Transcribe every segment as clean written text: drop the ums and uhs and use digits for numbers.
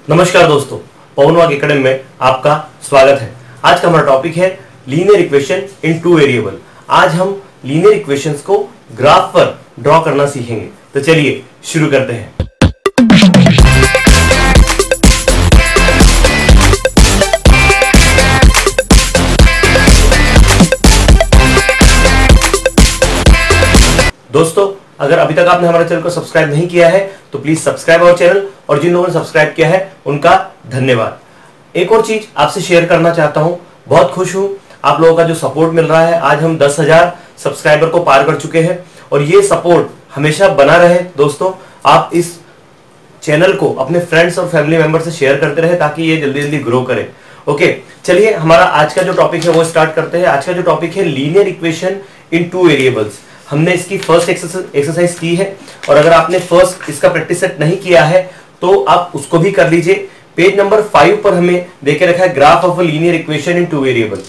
नमस्कार दोस्तों, पवन वाग एकेडमी में आपका स्वागत है। आज का हमारा टॉपिक है linear equation in two variable. आज हम लीनियर इक्वेशंस को ग्राफ पर ड्रॉ करना सीखेंगे। तो चलिए शुरू करते हैं। दोस्तों, अगर अभी तक आपने हमारे चैनल को सब्सक्राइब नहीं किया है तो प्लीज सब्सक्राइब आवर चैनल, और जिन लोगों ने सब्सक्राइब किया है उनका धन्यवाद। एक और चीज आपसे शेयर करना चाहता हूं, बहुत खुश हूं आप लोगों का जो सपोर्ट मिल रहा है। आज हम 10,000 सब्सक्राइबर को पार कर चुके हैं और ये सपोर्ट हमेशा बना रहे। दोस्तों, आप इस चैनल को अपने फ्रेंड्स और फैमिली मेंबर से शेयर करते रहे ताकि ये जल्दी जल्दी ग्रो करे। ओके, चलिए हमारा आज का जो टॉपिक है वो स्टार्ट करते हैं। आज का जो टॉपिक है linear equation in two variables. हमने इसकी फर्स्ट एक्सरसाइज की है और अगर आपने फर्स्ट इसका प्रैक्टिस सेट नहीं किया है तो आप उसको भी कर लीजिए। पेज नंबर 5 पर हमें देके रखा है graph of a linear equation in two variable.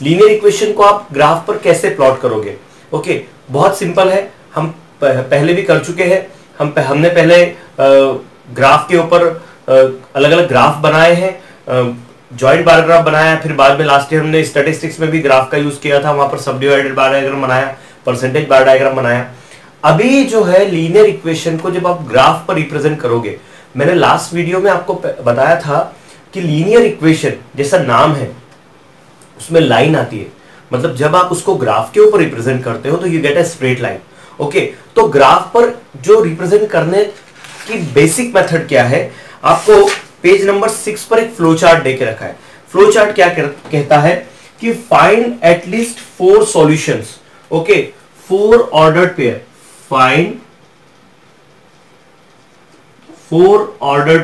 Linear equation को आप ग्राफ पर कैसे प्लॉट करोगे? ओके, बहुत सिंपल है। हम पहले भी कर चुके हैं। हमने पहले ग्राफ के ऊपर अलग अलग ग्राफ बनाए हैं, जॉइंट बार ग्राफ बनाया, फिर बाद में लास्ट ईयर हमने स्टैटिस्टिक्स में भी ग्राफ का यूज किया था। वहां पर सब डिवाइडेड बार डायग्राम बनाया, परसेंटेज बार डायग्राम बनाया। अभी जो है लीनियर इक्वेशन को जब आप ग्राफ पर रिप्रेजेंट करोगे, मैंने लास्ट वीडियो में आपको बताया था कि लीनियर इक्वेशन जैसा नाम है उसमें लाइन आती है, मतलब जब आप उसको ग्राफ के ऊपर रिप्रेजेंट करते हो तो you get a straight line. Okay, तो ग्राफ पर जो रिप्रेजेंट करने की बेसिक मेथड क्या है, आपको पेज नंबर 6 पर एक फ्लो चार्ट देके रखा है। फ्लो चार्ट क्या कहता है कि find at least 4 solutions. Okay, 4 ordered pair, find 4 ordered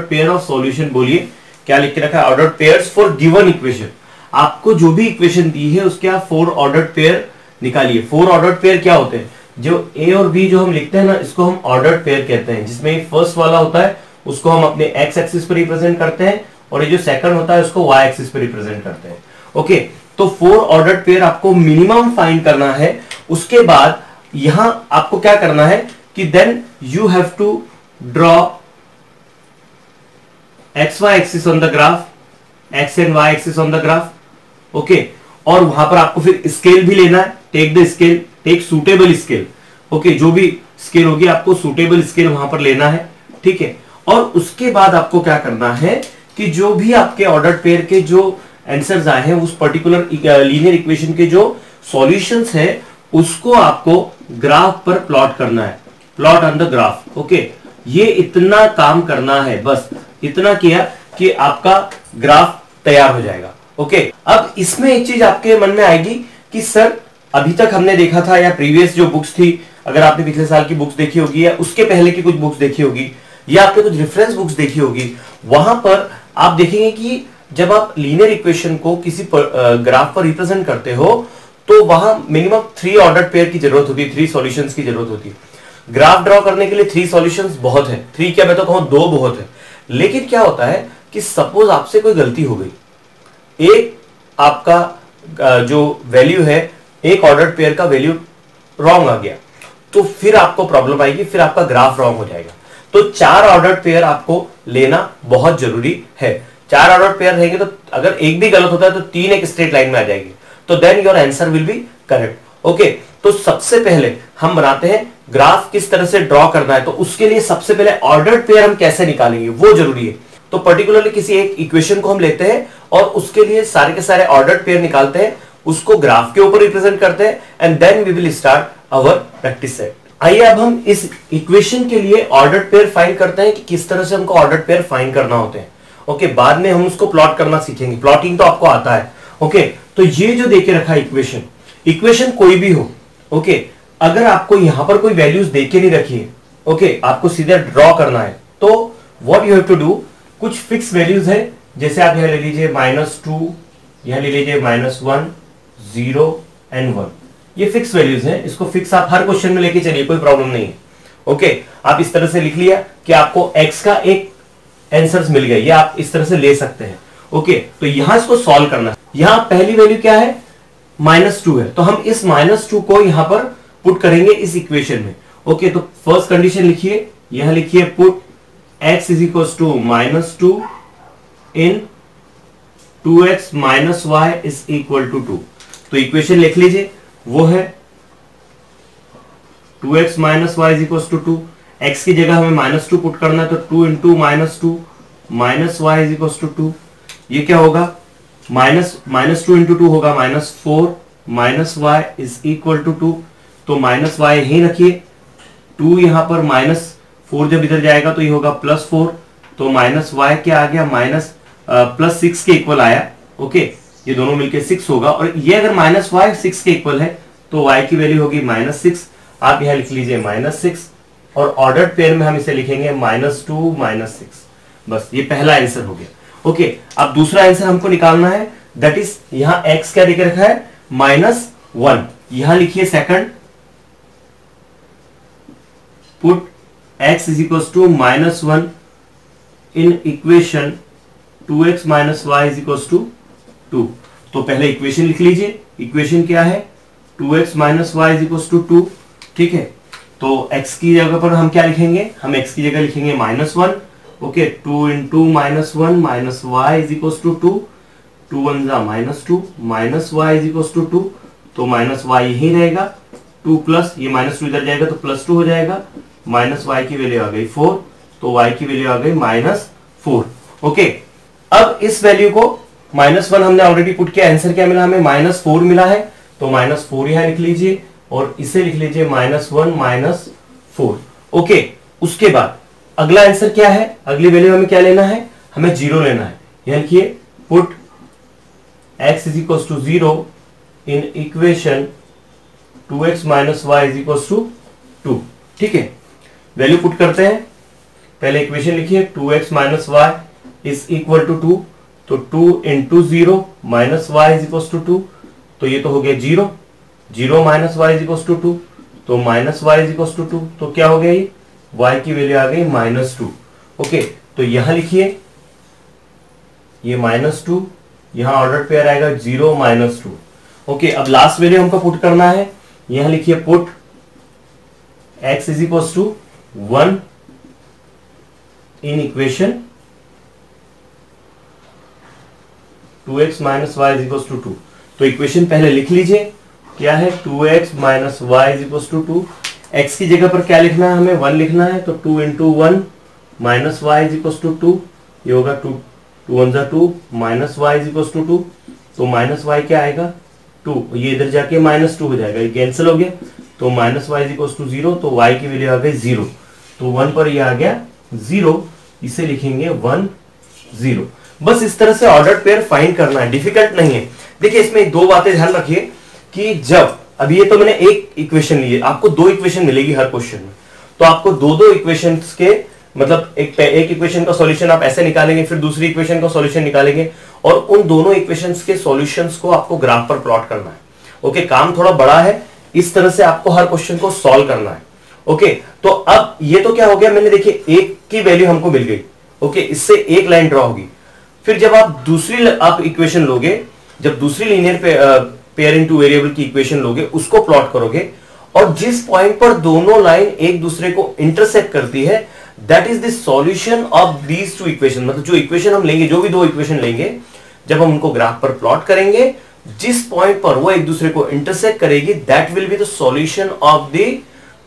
pair of solution. बोलिए क्या लिख के रखा है? Ordered pairs for given equation. आपको जो भी इक्वेशन दी है उसके आप 4 ऑर्डर्ड पेयर निकालिए। 4 ऑर्डर्ड पेयर क्या होते हैं? जो ए और बी जो हम लिखते हैं ना, इसको हम ऑर्डर्ड पेयर कहते हैं, जिसमें फर्स्ट वाला होता है उसको हम अपने एक्स एक्सिस पर रिप्रेजेंट करते हैं और ये जो सेकंड होता है उसको वाई एक्सिस पर रिप्रेजेंट करते हैं। ओके, तो 4 ऑर्डर्ड पेयर आपको मिनिमम फाइंड करना है। उसके बाद यहां आपको क्या करना है कि then you have to draw X Y axis on the graph, X and Y axis on the graph. Okay, और वहां पर आपको फिर स्केल भी लेना है। Take the scale, take suitable scale. Okay, जो भी स्केल होगी आपको सूटेबल स्केल वहां पर लेना है, ठीक है। और उसके बाद आपको क्या करना है कि जो भी आपके ऑर्डर्ड पेयर के जो आंसर्स आए हैं उस पर्टिकुलर लीनियर इक्वेशन के जो सॉल्यूशंस है उसको आपको ग्राफ पर प्लॉट करना है। Plot on the graph. Okay, ये इतना काम करना है, बस इतना किया कि आपका ग्राफ तैयार हो जाएगा। ओके, अब इसमें एक चीज आपके मन में आएगी कि सर अभी तक हमने देखा था या प्रीवियस जो बुक्स थी, अगर आपने पिछले साल की बुक्स देखी होगी या उसके पहले की कुछ बुक्स देखी होगी या आपने कुछ रेफरेंस बुक्स देखी होगी, वहां पर आप देखेंगे कि जब आप लीनियर इक्वेशन को किसी ग्राफ पर रिप्रेजेंट करते हो तो वहां मिनिमम 3 ऑर्डर्ड पेयर की जरूरत होती है, 3 सॉल्यूशंस की जरूरत होती है। ग्राफ ड्रॉ करने के लिए 3 सॉल्यूशंस बहुत है, 3 क्या मैं तो कहूं 2 बहुत है। लेकिन क्या होता है कि सपोज आपसे कोई गलती हो गई, एक आपका जो वैल्यू है, एक ऑर्डर्ड पेयर का वैल्यू रॉन्ग आ गया, तो फिर आपको प्रॉब्लम आएगी, फिर आपका ग्राफ रॉन्ग हो जाएगा। तो 4 ऑर्डर्ड पेयर आपको लेना बहुत जरूरी है। 4 ऑर्डर्ड पेयर रहेंगे तो अगर एक भी गलत होता है तो 3 एक स्ट्रेट लाइन में आ जाएगी, तो then your answer will be correct. Okay, तो सबसे पहले हम बनाते हैं ग्राफ किस तरह से ड्रॉ करना है, तो उसके लिए सबसे पहले ऑर्डर्ड पेयर हम कैसे निकालेंगे वो जरूरी है। तो पर्टिकुलरली किसी एक इक्वेशन को हम लेते हैं और उसके लिए सारे के सारे ऑर्डर्ड पेयर निकालते हैं, उसको ग्राफ के ऊपर रिप्रेजेंट करते हैं and then we will start our practice set. आइए अब हम इस इक्वेशन के लिए ऑर्डर्ड पेयर फाइंड करते हैं कि किस तरह से हमको ऑर्डर्ड पेयर फाइंड करना होते हैं। ओके, बाद में हम उसको प्लॉट करना सीखेंगे, प्लॉटिंग तो आपको आता है। ओके, तो ये जो देके रखा है इक्वेशन कोई भी हो, ओके, अगर आपको यहां पर कोई वैल्यूज देके नहीं रखी है, ओके, आपको सीधे ड्रॉ करना है, तो what you have to do, कुछ फिक्स वैल्यूज है, जैसे आप यहां ले लीजिए -2, यहां ले लीजिए -1, 0 एंड 1। ये फिक्स वैल्यूज हैं, इसको फिक्स आप हर क्वेश्चन में लेके चलिए, कोई प्रॉब्लम नहीं है। ओके, आप इस तरह से लिख लिया कि आपको x का एक आंसर्स मिल गए, ये आप इस तरह से ले सकते हैं। ओके, तो यहां इसको सॉल्व करना है। यहां पहली वैल्यू क्या है? -2 है, तो हम इस -2 को यहां पर पुट करेंगे इस इक्वेशन में। ओके, तो फर्स्ट कंडीशन लिखिए, यहां लिखिए put x is equal to -2 in 2x minus Y is equal to 2। तो इक्वेशन लिख लीजिए, वो है 2x minus Y is equal to 2। x की जगह हमें -2 पुट करना है, तो 2 into -2 minus Y is equal to 2। ये क्या होगा, -2 इंटू 2 होगा -4 minus Y is equal to 2। तो माइनस वाई यहीं रखिए, 2 यहां पर -4 जब इधर जाएगा तो ये होगा +4। तो माइनस वाई क्या आ गया, +6 के इक्वल आया। ओके, ये दोनों मिलके 6 होगा, और ये अगर -y 6 के इक्वल है तो y की वैल्यू होगी -6। आप यहां लिख लीजिए -6, और ऑर्डर्ड पेयर में हम इसे लिखेंगे -2 -6। बस ये पहला आंसर हो गया। ओके, अब दूसरा आंसर हमको निकालना है, दैट इज यहां x क्या देके रखा है, -1। यहां लिखिए second, put x is equal to -1 in equation 2x minus Y is equal to 2। तो पहले इक्वेशन लिख लीजिए, इक्वेशन क्या है, 2x minus Y is equal to 2। ठीक है, तो x की जगह पर हम क्या लिखेंगे, हम x की जगह लिखेंगे -1। Okay, 2 into -1 minus Y is equal to 2, 2 1 जा -2 minus Y is equal to 2। तो माइनस वाई यही रहेगा, 2 प्लस ये -2 इधर जाएगा तो +2 हो जाएगा, माइनस वाई की वैल्यू आ गई 4, तो y की वैल्यू आ गई -4। ओके, अब इस वैल्यू को -1 हमने ऑलरेडी पुट किया, आंसर क्या मिला हमें, -4 मिला है। तो -4 यहां लिख लीजिए, और इसे लिख लीजिए -1 -4। ओके, उसके बाद अगला आंसर क्या है, अगली वैल्यू हमें क्या लेना है, हमें 0 लेना है। यहां लिखिए, put x is equal to 0 in equation 2x minus Y is equal to 2। ठीक है, वैल्यू पुट करते हैं। पहले इक्वेशन लिखिए, 2x minus Y is equal to 2। तो 2 into 0 minus Y is equal to 2। तो ये तो हो गया 0, 0 minus Y is equal to 2। तो minus Y is equal to 2, तो क्या हो गया, ये y की वैल्यू आ गई -2। ओके, तो यहां लिखिए, ये -2, यहां ऑर्डर पेयर आएगा 0 -2। ओके, अब लास्ट वैल्यू हमको पुट करना है। यहां लिखिए, put x is equal to 1 in equation 2x minus Y is equal to 2। तो इक्वेशन पहले लिख लीजिए, क्या है, 2x minus Y is equal to 2। x की जगह पर क्या लिखना है, हमें 1 लिखना है। तो 2 into 1 minus Y is equal to 2। ये होगा 2 1 जा 2 minus Y is equal to 2। तो माइनस वाई क्या आएगा, 2, ये इधर जाके -2 हो जाएगा, ये कैंसिल हो गया। तो minus Y is equal to 0, तो y की वैल्यू आ गई 0। तो 1 पर ये आ गया 0, इसे लिखेंगे 1 0। बस इस तरह से ऑर्डर्ड पेयर फाइंड करना है, डिफिकल्ट नहीं है। देखिए, इसमें 2 बातें ध्यान रखिए कि जब अभी ये तो मैंने एक इक्वेशन ली है, आपको 2 इक्वेशन मिलेगी हर क्वेश्चन में। तो आपको 2-2 इक्वेशंस के मतलब एक इक्वेशन का सॉल्यूशन आप ऐसे निकालेंगे, फिर दूसरी इक्वेशन का सॉल्यूशन निकालेंगे, और उन दोनों इक्वेशंस के सॉल्यूशंस को आपको ग्राफ पर प्लॉट करना है। ओके, काम थोड़ा बड़ा है, इस तरह से आपको हर क्वेश्चन को सॉल्व करना है। ओके, तो अब ये तो क्या हो गया, मैंने देखिए एक की वैल्यू हमको मिल गई। ओके, इससे एक लाइन ड्रॉ होगी। फिर जब आप दूसरी इक्वेशन लोगे, जब दूसरी लीनियर पेयर इनटू वेरिएबल की इक्वेशन लोगे, उसको प्लॉट करोगे, और जिस पॉइंट पर दोनों लाइन एक दूसरे को इंटरसेक्ट करती है, that is the solution of these 2 equation. मतलब जो इक्वेशन हम लेंगे, जो भी 2 इक्वेशन लेंगे, जब हम उनको ग्राफ पर प्लॉट करेंगे, जिस पॉइंट पर वो एक दूसरे को इंटरसेक्ट करेगी, that will be the solution of the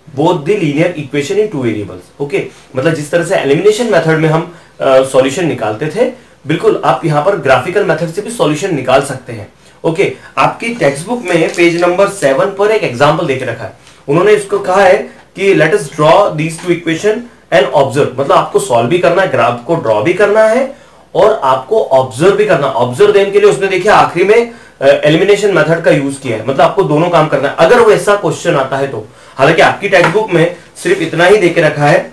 both the linear equation in 2 variables. Okay, मतलब जिस तरह से एलिमिनेशन मेथड में हम सॉल्यूशन निकालते थे, बिल्कुल आप यहां पर ग्राफिकल मेथड से भी सॉल्यूशन निकाल सकते हैं। ओके, आपकी टेक्स्ट बुक में पेज नंबर 7 पर एक एग्जांपल देके रखा है। उन्होंने इसको कहा है कि let us draw these 2 equation and observe. मतलब आपको सॉल्व भी करना है, ग्राफ को ड्रॉ भी करना है, और आपको ऑब्जर्व भी करना है। ऑब्जर्व देने के लिए उसने देखिए आखिरी में एलिमिनेशन मेथड का यूज किया है। मतलब आपको दोनों काम करना है, अगर वो ऐसा क्वेश्चन आता है तो। हालांकि आपकी टेक्स्ट बुक में सिर्फ इतना ही देके रखा है,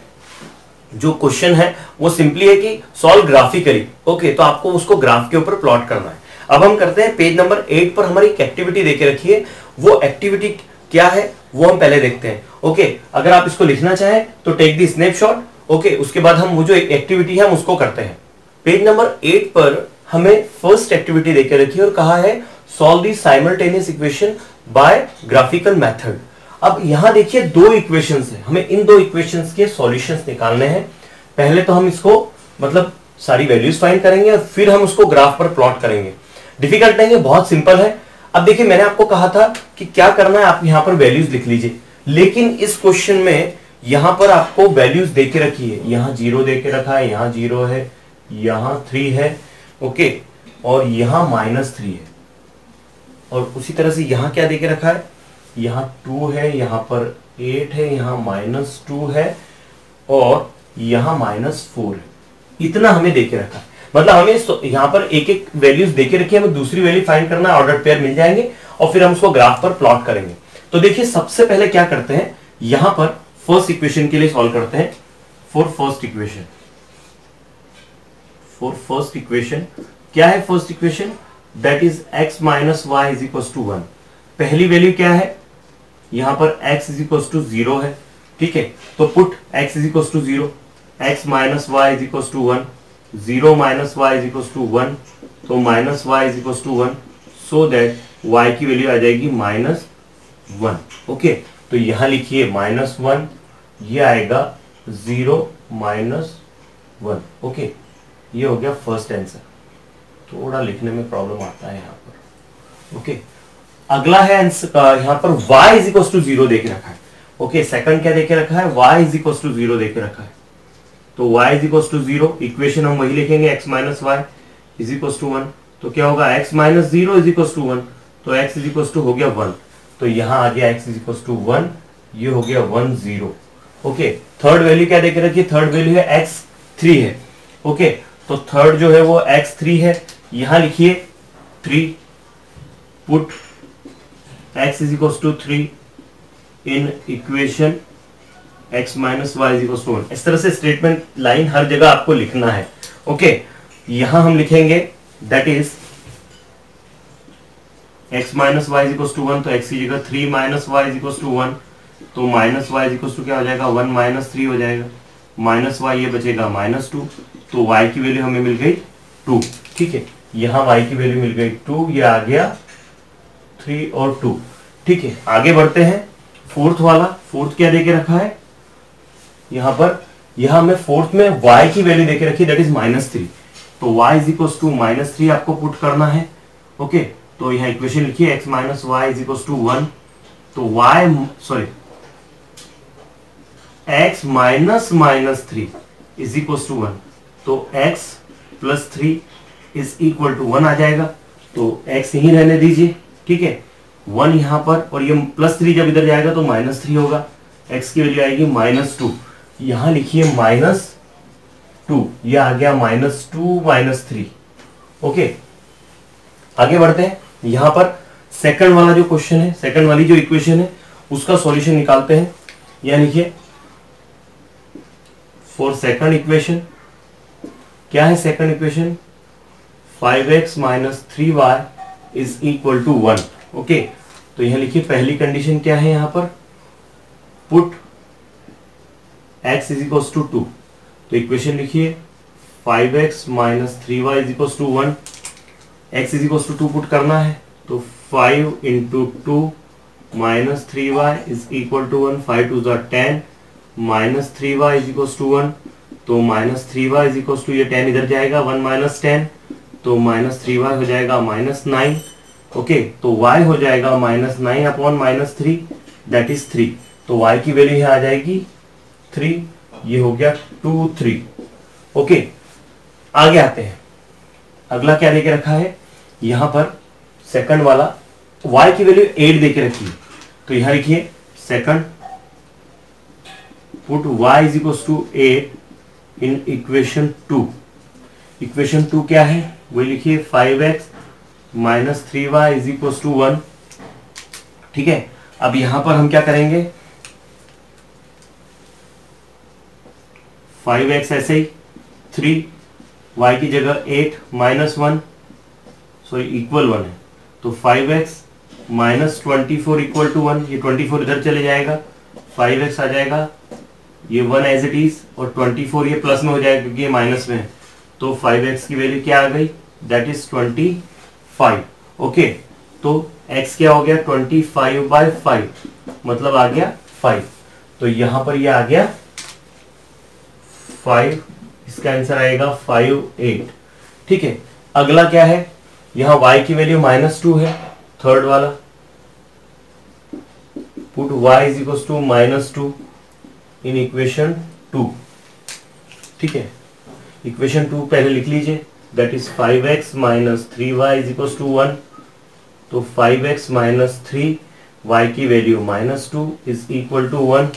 जो क्वेश्चन है वो सिंपली है कि सॉल्व ग्राफिकली। ओके, तो आपको उसको ग्राफ के ऊपर प्लॉट करना है। अब हम करते हैं, पेज नंबर 8 पर हमारी एक एक्टिविटी देके रखी है। वो एक्टिविटी क्या है वो हम पहले देखते हैं। ओके, अगर आप इसको लिखना चाहें तो टेक द स्नैपशॉट। ओके, उसके बाद हम वो जो एक्टिविटी है हम उसको करते हैं। पेज नंबर 8 पर हमें फर्स्ट एक्टिविटी देके रखी है और कहा है solve the simultaneous equation by graphical method. अब यहां देखिए 2 इक्वेशंस है, हमें इन 2 इक्वेशंस के सॉल्यूशंस निकालने हैं। पहले तो हम इसको मतलब सारी वैल्यूज फाइंड करेंगे और फिर हम उसको ग्राफ पर प्लॉट करेंगे। डिफिकल्ट नहीं है, बहुत सिंपल है। अब देखिए मैंने आपको कहा था कि क्या करना है, आप यहां पर वैल्यूज लिख लीजिए, लेकिन इस क्वेश्चन में यहां पर आपको वैल्यूज देके रखी है, यहां 0 देके रखा है, यहां 0 है, यहां 3 है, ओके, और यहां -3 है, और उसी तरह से यहां क्या देके रखा है, यहां 2 है, यहां पर 8 है, यहां -2 है, और यहां -4 है। इतना हमें देके रखा है, मतलब हमें यहां पर एक एक वैल्यूज देके रखी है, हमें दूसरी वैल्यू फाइंड करना है, ऑर्डर पेयर मिल जाएंगे और फिर हम उसको ग्राफ पर प्लॉट करेंगे। तो देखिए सबसे पहले क्या करते हैं, यहां पर फर्स्ट इक्वेशन के लिए सॉल्व करते हैं। फॉर फर्स्ट इक्वेशन क्या है, first equation that is x minus Y is equal to 1। पहली वैल्यू क्या है, यहां पर x इज इक्वल टू 0 है, ठीक है, तो put x is equal to 0, x minus Y is equal to 1, 0 minus Y is equal to 1, तो minus Y is equal to 1, so that y की वैल्यू आ जाएगी -1, ओके। तो यहां लिखिए -1, ये आएगा 0 -1, ओके, ये हो गया फर्स्ट आंसर। थोड़ा लिखने में प्रॉब्लम आता है यहाँ पर, ओके। अगला है यहाँ पर y इज इक्वल टू 0 देके रखा है, ओके। सेकंड क्या देके रखा है, y इज इक्वल टू 0 देके रखा है, तो y is equal to 0, equation हम वही लिखेंगे, x minus Y is equal to 1, तो क्या होगा x minus 0 is equal to 1, तो x इज इक्वल टू हो गया 1, तो यहां आ गया x इज इक्वल टू 1, ये हो गया 1 0, ओके। थर्ड वैल्यू क्या देके रखी है, थर्ड वैल्यू है x3 है, ओके, तो थर्ड जो है वो x3 है, यहां लिखिए 3, put x is equal to 3 in equation x minus Y is equal to 1। इस तरह से स्टेटमेंट लाइन हर जगह आपको लिखना है, ओके। यहां हम लिखेंगे that is x minus Y is equal to 1, तो x की जगह 3 minus Y is equal to 1, तो minus Y is equal to क्या हो जाएगा, 1 माइनस 3 हो जाएगा, माइनस वाई ये बचेगा -2, तो y की वैल्यू हमें मिल गई 2, ठीक है। यहां y की वैल्यू मिल गई 2, ये आ गया 3 और 2, ठीक है। आगे बढ़ते हैं, फोर्थ वाला, फोर्थ क्या देके रखा है, यहां पर यहां में फोर्थ में y की वैल्यू देके रखी दैट इज -3, तो y इज इक्वल टू -3 आपको पुट करना है, ओके। तो यहां इक्वेशन लिखिए x minus Y is equal to 1, तो x minus -3 is equal to 1, तो x plus 3 is equal to 1 आ जाएगा, तो x यही रहने दीजिए, ठीक है, 1 यहां पर, और ये +3 जब इधर जाएगा तो -3 होगा, x की वैल्यू आएगी -2, यहां लिखिए -2, ये आ गया -2 -3, ओके। आगे बढ़ते हैं, यहां पर सेकंड वाला जो क्वेश्चन है, सेकंड वाली जो इक्वेशन है उसका सॉल्यूशन निकालते हैं। यहां लिखिए फॉर सेकंड इक्वेशन, क्या है second equation, 5x minus 3y is equal to 1, okay. तो यहां लिखिए पहली कंडीशन क्या है, यहां पर put x is equal to 2, तो इक्वेशन लिखिए 5x minus 3y is equal to 1, x is equal to 2 put करना है, तो 5 into 2 minus 3y is equal to 1, 5 2 ज़ा 10, minus 3y is equal to 1, तो minus 3y is equal to, ये 10 इधर जाएगा, 1 माइनस 10, तो माइनस 3y हो जाएगा -9, ओके। तो y हो जाएगा -9 अपॉन -3 दैट इज 3, तो y की वैल्यू यहाँ आ जाएगी 3, ये हो गया 2 3, ओके। आगे आते हैं, अगला क्या देके रखा है, यहां पर सेकंड वाला y की वैल्यू 8 देके रखी है, तो यहां लिखिए second put y is equal to 8 in equation 2, equation 2 क्या है, वही लिखिए 5x minus 3y is equal to 1, ठीक है। अब यहां पर हम क्या करेंगे, 5x ऐसे ही, 3y की जगह 8 माइनस 1 सॉरी इक्वल 1 है, तो 5x माइनस 24 इक्वल टू 1, ये 24 इधर चले जाएगा, 5x आ जाएगा, ये 1 एज इट इज, और 24 ये प्लस में हो जाएगा क्योंकि ये माइनस में है, तो 5x की वैल्यू क्या आ गई, दैट इज 25, ओके। तो x क्या हो गया, 25/5, मतलब आ गया 5, तो यहां पर ये आ गया 5, इसका आंसर आएगा 5 8। ठीक है, अगला क्या है, यहां y की वैल्यू -2 है, थर्ड वाला, put y is equal to -2 in equation 2। ठीक है, इक्वेशन 2 पहले लिख लीजिए, that is 5x - 3y is equal to 1। तो 5x - 3, y की वैल्यू -2 इज इक्वल टू 1।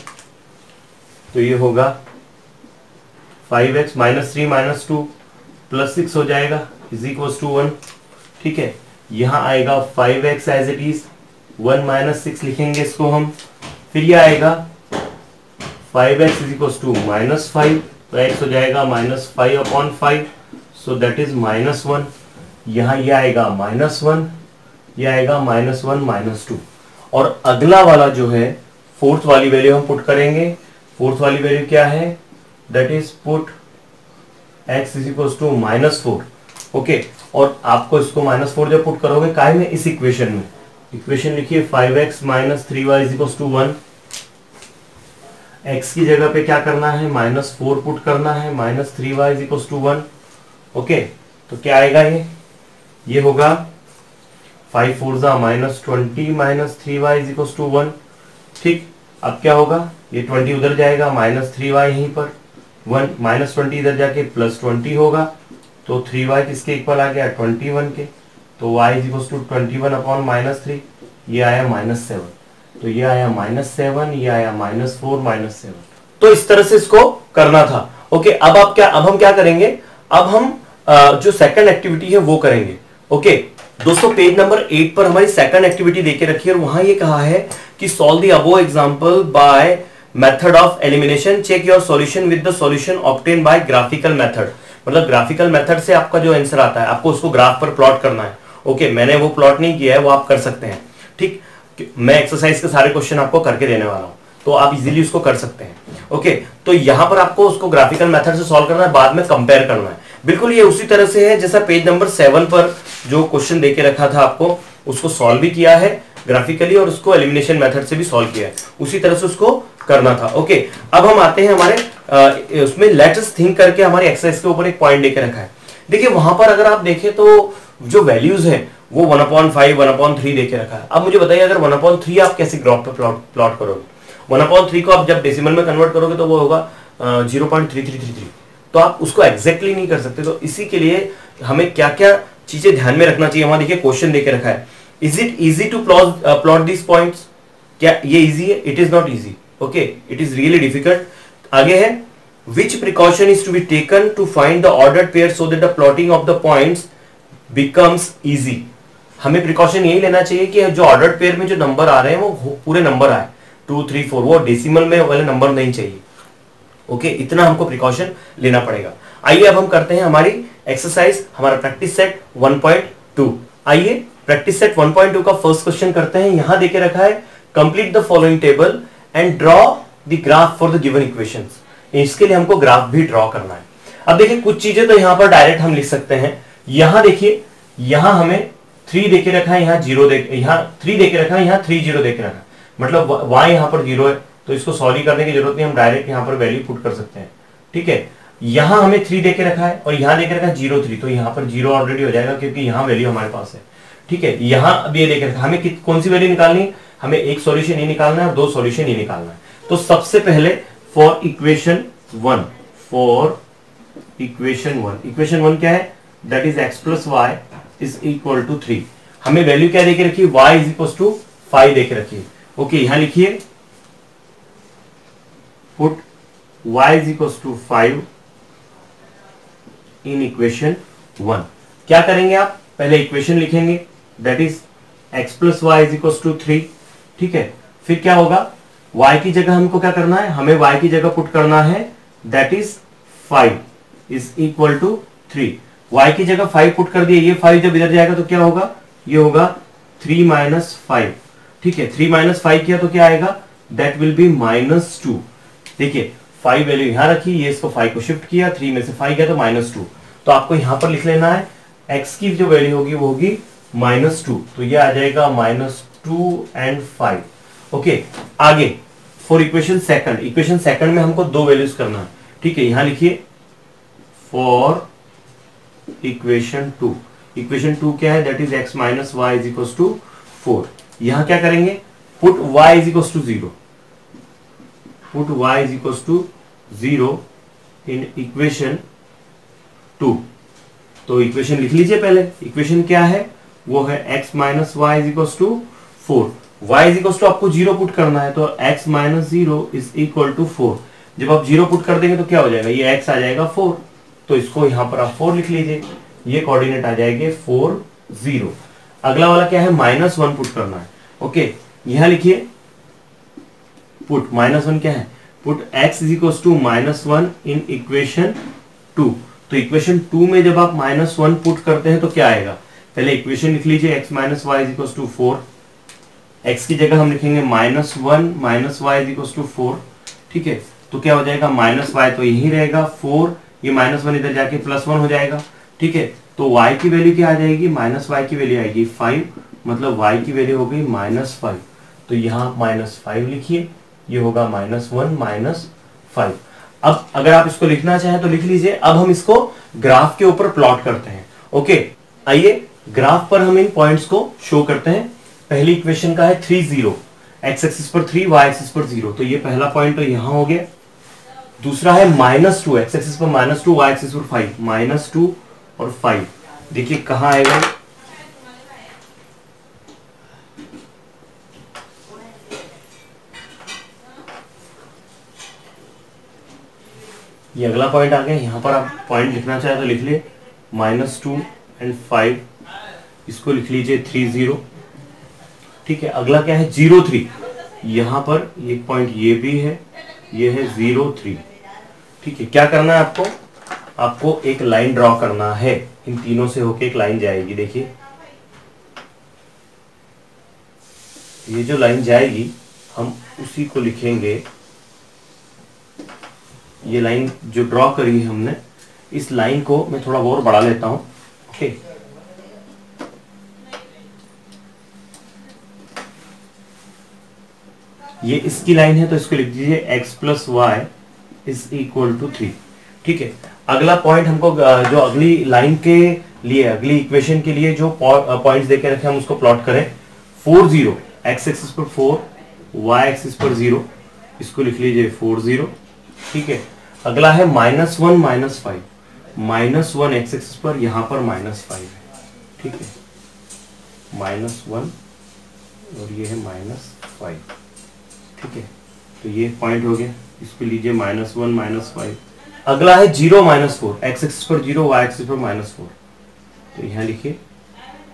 तो ये होगा 5x - 3 - 2 +6 हो जाएगा इज इक्वल टू 1। ठीक है, यहां आएगा 5x एज इट इज, 1 - 6 लिखेंगे इसको हम, फिर ये आएगा 5x इज इक्वल टू -5, तो x हो जाएगा -5/5, सो दैट इज -1। यहां ये आएगा -1, ये आएगा -1 -2। और अगला वाला जो है फोर्थ वाली वैल्यू हम पुट करेंगे। फोर्थ वाली वैल्यू क्या है, that is put x is equal to -4। Okay, और आपको इसको -4 जब पुट करोगे काहे में, इस इक्वेशन में, इक्वेशन लिखिए 5x - 3y is equal to 1। x की जगह पे क्या करना है, -4 पुट करना है, -3y is equal to 1। Okay, तो क्या आएगा, ये होगा 5 4 -20 -3y इज इक्वल टू 1। ठीक, अब क्या होगा, ये 20 उधर जाएगा, -3y यहीं पर, 1 -20 इधर जाके +20 होगा, तो 3y किसके इक्वल आ गया, 21 के। तो y इज इक्वल टू 21/-3, ये आया -7। तो ये आया -7, ये आया -4 -7। तो इस तरह से इसको करना था। ओके, अब हम क्या करेंगे, अब हम जो सेकंड एक्टिविटी है वो करेंगे। ओके दोस्तों, पेज नंबर 8 पर हमारी सेकंड एक्टिविटी देके रखी है, और वहां ये कहा है कि solve the above example by method of elimination, check your solution with the solution obtain by graphical method. मतलब ग्राफिकल मेथड से आपका जो आंसर आता है, आपको उसको ग्राफ पर प्लॉट करना है। ओके, मैंने वो प्लॉट नहीं किया है, वो आप कर सकते हैं। ठीक, मैं एक्सरसाइज के सारे क्वेश्चन आपको करके देने वाला हूं, तो आप इजीली उसको कर सकते हैं। ओके, तो यहां पर आपको उसको ग्राफिकल मेथड से सॉल्व करना है, बाद में कंपेयर करना है। बिल्कुल ये उसी तरह से है जैसा पेज नंबर 7 पर जो क्वेश्चन देके रखा था आपको, उसको सॉल्व भी किया है ग्राफिकली, और उसको एलिमिनेशन मेथड से भी सॉल्व किया है, उसी तरह से उसको करना था। ओके, अब हम आते हैं हमारे उसमें लेट्स थिंक करके हमारे एक्सरसाइज के ऊपर एक पॉइंट देके रखा है। देखिए वहां पर अगर आप देखें तो जो वैल्यूज है वो 1/5 1/3 देके रखा है। अब मुझे बताइए, अगर 1/3 आप कैसे ग्राफ पे प्लॉट करोगे, 1/3 को आप जब डेसिमल में कन्वर्ट करोगे तो वो होगा 0.3333, तो आप उसको एग्जैक्टली नहीं कर सकते। तो इसी के लिए हमें क्या क्या चीजें ध्यान में रखना चाहिए। वहां देखिए क्वेश्चन देके रखा है, is it easy to plot this points, क्या ये इजी है, it is not easy. Okay, it is really difficult. आगे है, which precaution is to be taken to find the ordered pair so that the plotting of the points becomes easy. हमें precaution यही लेना चाहिए कि जो ordered pair में जो नंबर आ रहे हैं वो पूरे नंबर आए, 2 3 4, वो डेसिमल में वाले नंबर नहीं चाहिए। ओके, इतना हमको प्रिकॉशन लेना पड़ेगा। आइए अब हम करते हैं हमारी एक्सरसाइज, हमारा प्रैक्टिस सेट 1.2। आइए प्रैक्टिस सेट 1.2 का फर्स्ट क्वेश्चन करते हैं। यहां देके रखा है, complete the following table and draw the graph for the given equations. इसके लिए हमको ग्राफ भी ड्रॉ करना है। अब देखिए कुछ चीजें तो यहां पर डायरेक्ट हम लिख सकते हैं। यहां देखिए, यहां हमें 3 देके रखा है, यहाँ 0 यहाँ 3 देके रखा है, यहाँ 3 0 देके रखा है, मतलब y यहाँ पर 0 है, तो इसको सॉल्व करने की जरूरत नहीं, हम डायरेक्ट यहाँ पर वैल्यू पुट कर सकते हैं। ठीक है, यहाँ हमें 3 देके रखा है और यहाँ देके रखा है 0 3, तो यहाँ पर 0 ऑलरेडी हो जाएगा क्योंकि यहाँ वैल्यू हमारे पास है। ठीक है, यहाँ अब ये देके रखा, हमें कौन सी वैल्यू निकालनी है, हमें एक सॉल्यूशन ये निकालना है और 2 सॉल्यूशन ये निकालना है। तो सबसे पहले फॉर इक्वेशन 1, इक्वेशन 1 क्या है, that is x plus y is equal to 3। हमें वैल्यू क्या देके रखी है, y इज इक्वल टू 5 देके रखी है। ओके, यहां लिखिए put y is equal to 5 in equation 1। क्या करेंगे आप, पहले इक्वेशन लिखेंगे, that is x plus y is equal to 3। ठीक है, फिर क्या होगा, y की जगह हमको क्या करना है, हमें y की जगह पुट करना है, that is 5 is equal to 3। y की जगह 5 पुट कर दिए, ये 5 जब इधर जाएगा तो क्या होगा, ये होगा 3 माइनस 5। ठीक है, 3 माइनस 5 किया तो क्या आएगा, दैट विल बी -2। देखिए 5 वैल्यू यहां रखी, ये इसको 5 को शिफ्ट किया, 3 में से 5 गया तो -2, तो आपको यहां पर लिख लेना है x की जो वैल्यू होगी वो होगी -2, तो ये आ जाएगा -2 and 5। ओके, आगे फॉर इक्वेशन सेकंड में हमको 2 वैल्यूज करना है। ठीक है, यहां लिखिए फॉर इक्वेशन 2। इक्वेशन 2 क्या है? That is x minus Y is equal to 4। यहां क्या करेंगे? Put y is equal to 0, put y is equal to 0 in equation 2। तो इक्वेशन लिख लीजिए पहले। इक्वेशन क्या है? वो है x minus Y is equal to 4। y is equal to आपको 0 पुट करना है, तो x minus 0 is equal to 4। जब आप 0 पुट कर देंगे तो क्या हो जाएगा? ये x आ जाएगा 4, तो इसको यहां पर आप 4 लिख लीजिए। ये कोऑर्डिनेट आ जाएंगे 4 0। अगला वाला क्या है? -1 पुट करना है। ओके, यहां लिखिए पुट -1 क्या है? Put x is equal to -1 in equation 2। तो इक्वेशन 2 में जब आप -1 पुट करते हैं तो क्या आएगा? पहले इक्वेशन लिख लीजिए x minus Y is equal to 4। x की जगह हम लिखेंगे -1 minus Y is equal to 4। ठीक है, तो क्या हो जाएगा? माइनस वाई तो यही रहेगा 4, ये -1 इधर जाके +1 हो जाएगा। ठीक है, तो y की वैल्यू क्या आ जाएगी? -y की वैल्यू आएगी 5, मतलब y की वैल्यू हो गई -5। तो यहाँ -5 लिखिए, ये होगा -1 -5। अब अगर आप इसको लिखना चाहें तो लिख लीजिए। अब हम इसको ग्राफ के ऊपर प्लॉट करते हैं। ओके, आइए ग्राफ पर हम इन पॉइंट्स को शो करते हैं। पहली इक्वेशन का है 3 0, x एक्सिस पर 3, y एक्सिस पर 0। तो ये पहला पॉइंट तो यहां हो गया। दूसरा है -2, x एक्सिस पर -2, y एक्सिस पर 5, -2 और 5। देखिए कहां आएगा? ये अगला पॉइंट आ गया। यहां पर आप पॉइंट लिखना चाहे तो लिख लिए -2 एंड 5, इसको लिख लीजिए 3 0। ठीक है, अगला क्या है? 0 3। यहां पर एक पॉइंट ये भी है, ये है 0 3। ठीक है, क्या करना है आपको? आपको एक लाइन ड्रॉ करना है। इन तीनों से होके एक लाइन जाएगी। देखिए ये जो लाइन जाएगी हम उसी को लिखेंगे। ये लाइन जो ड्रॉ करी है हमने, इस लाइन को मैं थोड़ा और बढ़ा लेता हूं। ओके, ये इसकी लाइन है तो इसको लिख दीजिए x plus y is equal to 3। ठीक है, अगला पॉइंट हमको जो अगली लाइन के लिए, अगली इक्वेशन के लिए जो पॉइंट्स देके रखे हम उसको प्लॉट करें। 4 0, x एक्सिस पर 4, y एक्सिस पर 0, इसको लिख लीजिए 4 0। ठीक है, अगला है -1 -5, -1 x एक्सिस पर, यहां पर -5 है। ठीक है, -1 और ये है -5। ठीक है, तो ये पॉइंट हो गया, इसको लीजिए -1 -5। अगला है 0 -4, x एक्सिस पर 0, y एक्सिस पर -4। तो यहां लिखिए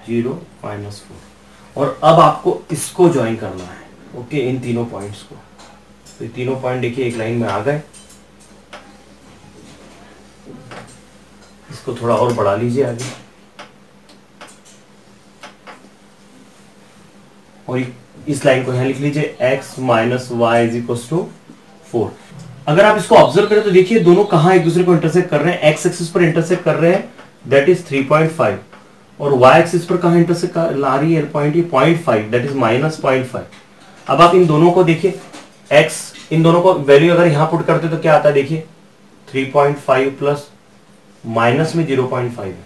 0 -4। और अब आपको इसको ज्वाइन करना है। ओके, इन तीनों पॉइंट्स को। तो तीनों पॉइंट देखिए एक लाइन में आ गए। इसको थोड़ा और बढ़ा लीजिए आगे, और इस लाइन को यहां लिख लीजिए x minus Y is equal to 4। अगर आप इसको ऑब्जर्व करें तो देखिए दोनों कहां एक दूसरे को इंटरसेक्ट कर रहे हैं। x एक्सिस पर इंटरसेक्ट कर रहे हैं, दैट इज 3.5, और y एक्सिस पर कहां इंटरसेक्ट ला रही है पॉइंट? ये 0.5, दैट इज -0.5। अब आप इन दोनों को देखिए, x, इन दोनों को वैल्यू अगर यहां पुट करते तो क्या आता है? देखिए 3.5 प्लस माइनस में 0.5 है,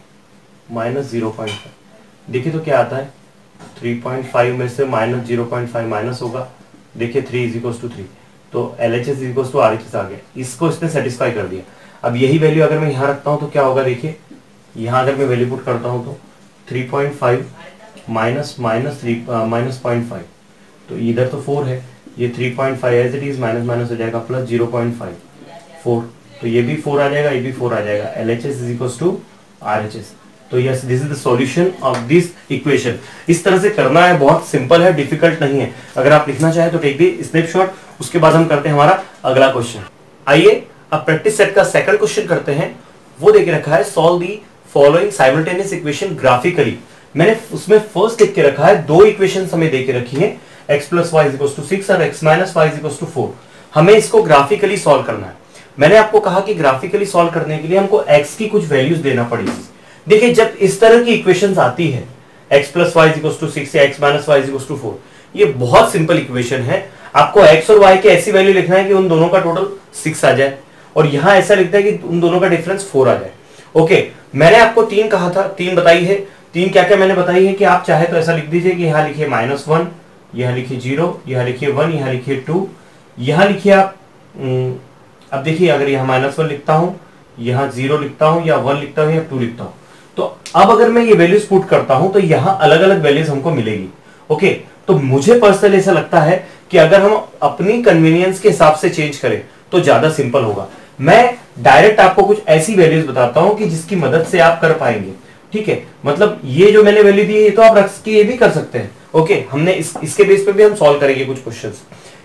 -0.5। देखिए तो क्या आता है? 3.5 में से -0.5 माइनस होगा। देखिए 3 इज इक्वल टू 3, तो LHS is equal to RHS आ गया। इसको इसने सेटिस्फाई कर दिया। अब यही वैल्यू अगर मैं यहाँ रखता हूँ तो क्या होगा? देखिए यहाँ अगर मैं वैल्यू पुट करता हूँ तो 3.5 माइनस 0.5, तो इधर तो 4 है, ये 3.5 एज इट इज माइनस हो जाएगा प्लस 0.5 4, तो ये भी 4 आ जाएगा, ये भी 4 आ जाएगा। LHS is equal to RHS। तो yes, this is the solution of this equation. इस तरह से करना है, बहुत सिंपल है, डिफिकल्ट नहीं है। अगर आप लिखना चाहें तो टेक दी स्नैपशॉट। उसके बाद हम करते हैं हमारा अगला क्वेश्चन। आइए अब प्रैक्टिस सेट का सेकंड क्वेश्चन करते हैं। वो देके रखा है solve the following simultaneous equation graphically. मैंने उसमें फर्स्ट लिख के रखा है, दो इक्वेशन हमें देके रखी है, x plus y equal to 6 और x minus y equal to 4। हमें इसको ग्राफिकली सॉल्व करना है। मैंने आपको कहा कि ग्राफिकली सॉल्व करने के लिए हमको x की कुछ वैल्यूज देना पड़ेगी। देखिए जब इस तरह की इक्वेशंस आती है, x plus y equal to 6 या x minus y equal to 4, ये बहुत सिंपल इक्वेशन है। आपको x और y की ऐसी वैल्यू लिखना है कि उन दोनों का टोटल 6 आ जाए, और यहां ऐसा लिखता है कि उन दोनों का डिफरेंस 4 आ जाए। ओके, मैंने आपको 3 कहा था, 3 बताई है। 3 क्या क्या मैंने बताई है कि आप चाहे तो ऐसा लिख दीजिए कि यहाँ लिखिए -1, यहाँ लिखिए 0, यहाँ लिखिए 1, यहाँ लिखिए 2, यहाँ लिखिए आप अब देखिए अगर यहाँ -1 लिखता हूं, यहाँ 0 लिखता हूं, या 1 लिखता हूं, या 2 लिखता हूं, तो अब अगर मैं ये वैल्यूज पुट करता हूं तो यहाँ अलग अलग वैल्यूज हमको मिलेगी। ओके, तो मुझे पर्सनली ऐसा लगता है कि अगर हम अपनी कन्वीनियंस के हिसाब से चेंज करें तो ज्यादा सिंपल होगा। मैं डायरेक्ट आपको कुछ ऐसी वैल्यूज बताता हूं कि जिसकी मदद से आप कर पाएंगे। ठीक है, मतलब ये जो मैंने वैल्यू दी है ये तो आप रख के ये भी कर सकते हैं। ओके, हमने इसके बेस पे भी हम सॉल्व करेंगे कुछ क्वेश्चंस।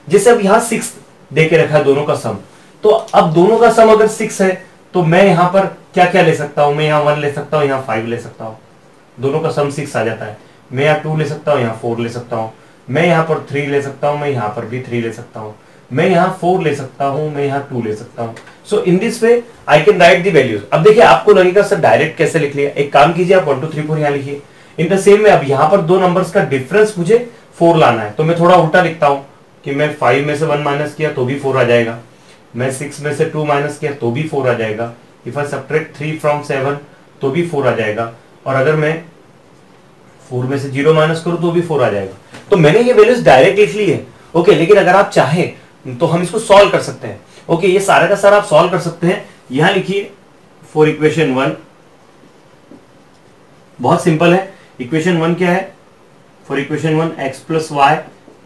जैसे अब यहाँ 6 दे के रखा है दोनों का सम, तो अब दोनों का सम अगर 6 है तो मैं यहाँ पर क्या क्या ले सकता हूं, मैं यहाँ 1 ले सकता हूँ, यहाँ 5 ले सकता हूँ, दोनों का सम 6 आ जाता है। मैं यहाँ 2 ले सकता हूँ, यहाँ 4 ले सकता हूँ, मैं यहाँ पर 3 ले सकता हूँ, मैं यहाँ पर भी 3 ले सकता हूँ, मैं यहाँ 4 ले सकता हूँ, मैं यहाँ 2 ले सकता हूँ। So in this way I can write the values. अब देखिए आपको लगेगा सर डायरेक्ट कैसे लिख लिया, एक काम कीजिए आप 1 2 3 4 यहाँ लिखिए। इन द सेम में अब यहाँ पर दो नंबर्स का डिफरेंस मुझे 4 लाना है, तो मैं थोड़ा उल्टा लिखता हूँ कि मैं 5 में से 1 माइनस किया तो भी 4 आ जाएगा, मैं 6 में से 2 माइनस किया तो भी 4 आ जाएगा, इफ आई सब्ट्रैक्ट 3 फ्रॉम 7 तो भी 4 आ जाएगा, और अगर मैं 4 में से 0 माइनस करूं तो भी 4 आ जाएगा। तो मैंने ये वैल्यूज डायरेक्ट लिख ली है। ओके, लेकिन अगर आप चाहें तो हम इसको सॉल्व कर सकते हैं। ओके, ये सारा का सारा आप सॉल्व कर सकते हैं। यहां लिखिए फॉर इक्वेशन 1, बहुत सिंपल है। इक्वेशन 1 क्या है, for equation 1 x plus y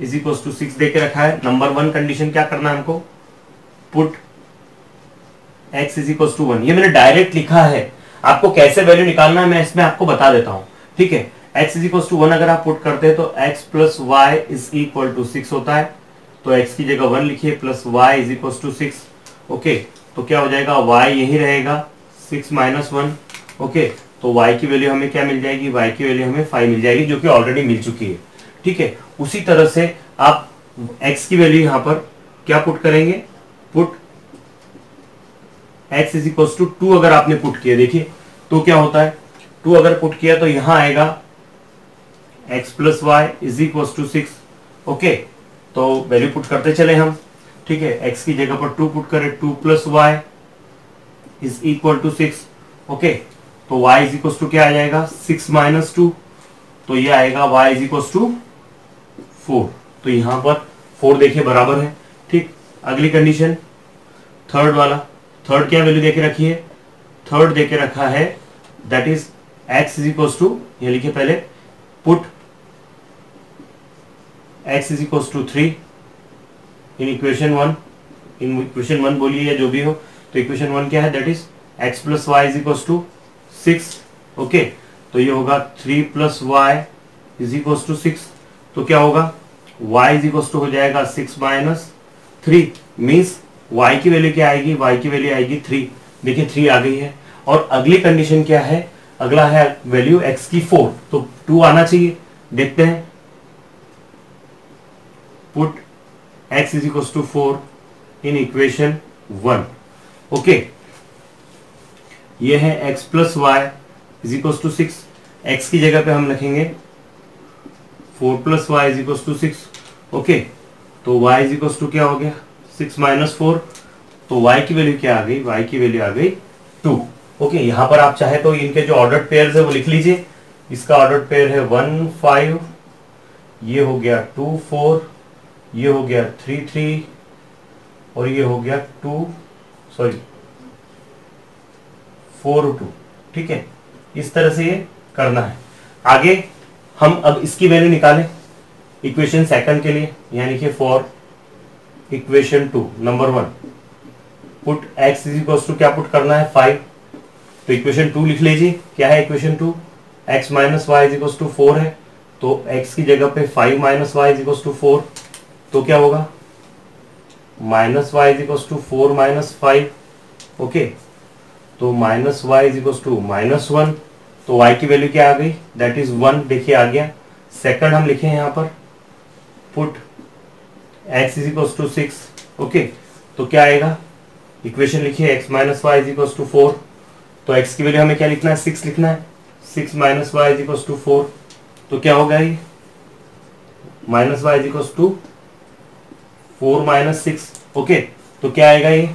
is equal to 6 देके रखा है। नंबर 1 कंडीशन क्या करना है हमको, put x is equal to 1। ये मैंने डायरेक्ट लिखा है, आपको कैसे वैल्यू निकालना है मैं इसमें आपको बता देता हूं। ठीक है, x इज इक्वल टू 1 अगर आप पुट करते हैं तो x plus y is equal to 6 होता है, तो x की जगह 1 लिखिए plus y is equal to 6। Okay, तो क्या हो जाएगा, y यही रहेगा 6 माइनस 1। ओके, तो y की वैल्यू हमें क्या मिल जाएगी, y की वैल्यू हमें 5 मिल जाएगी, जो कि ऑलरेडी मिल चुकी है। ठीक है, उसी तरह से आप x की वैल्यू यहां पर क्या पुट करेंगे, put x is equal to 2 अगर आपने पुट किया, देखिए तो क्या होता है, 2 अगर पुट किया तो यहां आएगा x plus y is equal to 6। Okay, तो वैल्यू पुट करते चले हम। ठीक है, x की जगह पर 2 पुट करें, 2 plus y is equal to 6। Okay, तो y इज इक्वल टू क्या आ जाएगा, 6 माइनस 2, तो ये आएगा y इज इक्वल टू 4। तो यहां पर 4 देखिए बराबर है। ठीक, अगली कंडीशन थर्ड वाला, थर्ड क्या वैल्यू देके रखी है, थर्ड देके रखा है that is x is equal to, ये लिखिए पहले, put x is equal to 3 in equation 1। In equation 1 बोलिए या जो भी हो, तो इक्वेशन 1 क्या है, that is x plus y is equal to 6। Okay, तो ये होगा 3 plus y is equal to 6। तो क्या होगा, y इज इक्वल टू हो जाएगा 6 माइनस 3, मीन्स y की वैल्यू क्या आएगी, y की वैल्यू आएगी 3। देखिए 3 आ गई है। और अगली कंडीशन क्या है, अगला है वैल्यू x की 4, तो 2 आना चाहिए। देखते हैं, put x is equal to 4 in equation 1। Okay, ये है x plus y is equal to 6। x की जगह पे हम लिखेंगे 4 plus y is equal to 6। Okay, तो y इज इक्वल टू क्या हो गया, 6 माइनस 4, तो y की वैल्यू क्या आ गई, y की वैल्यू आ गई 2। ओके, यहां पर आप चाहे तो इनके जो ऑर्डर्ड पेयर्स है वो लिख लीजिए। इसका ऑर्डर्ड पेयर है 1 5, ये हो गया 2 4, ये हो गया 3 3, और ये हो गया 4 2। ठीक है, इस तरह से ये करना है। आगे हम अब इसकी वैल्यू निकालें इक्वेशन सेकंड के लिए, यानी कि for equation 2 number 1, put x is equal to क्या पुट करना है, 5। तो इक्वेशन 2 लिख लीजिए, क्या है equation 2, x minus Y is equal to 4 है, तो x की जगह पे 5 minus Y is equal to 4, तो क्या होगा, minus Y is equal to 4 minus 5। Okay, तो minus Y is equal to minus 1, तो y की वैल्यू क्या आ गई, दैट इज 1। देखिए आ गया। सेकंड हम लिखे यहाँ पर, put x is equal to 6। Okay, तो क्या आएगा, इक्वेशन लिखिए x minus Y is equal to 4, तो x की वैल्यू हमें क्या लिखना है, 6 लिखना है। 6 minus Y is equal to 4, तो क्या होगा ये, minus Y is equal to 4 minus 6। Okay, तो क्या आएगा ये,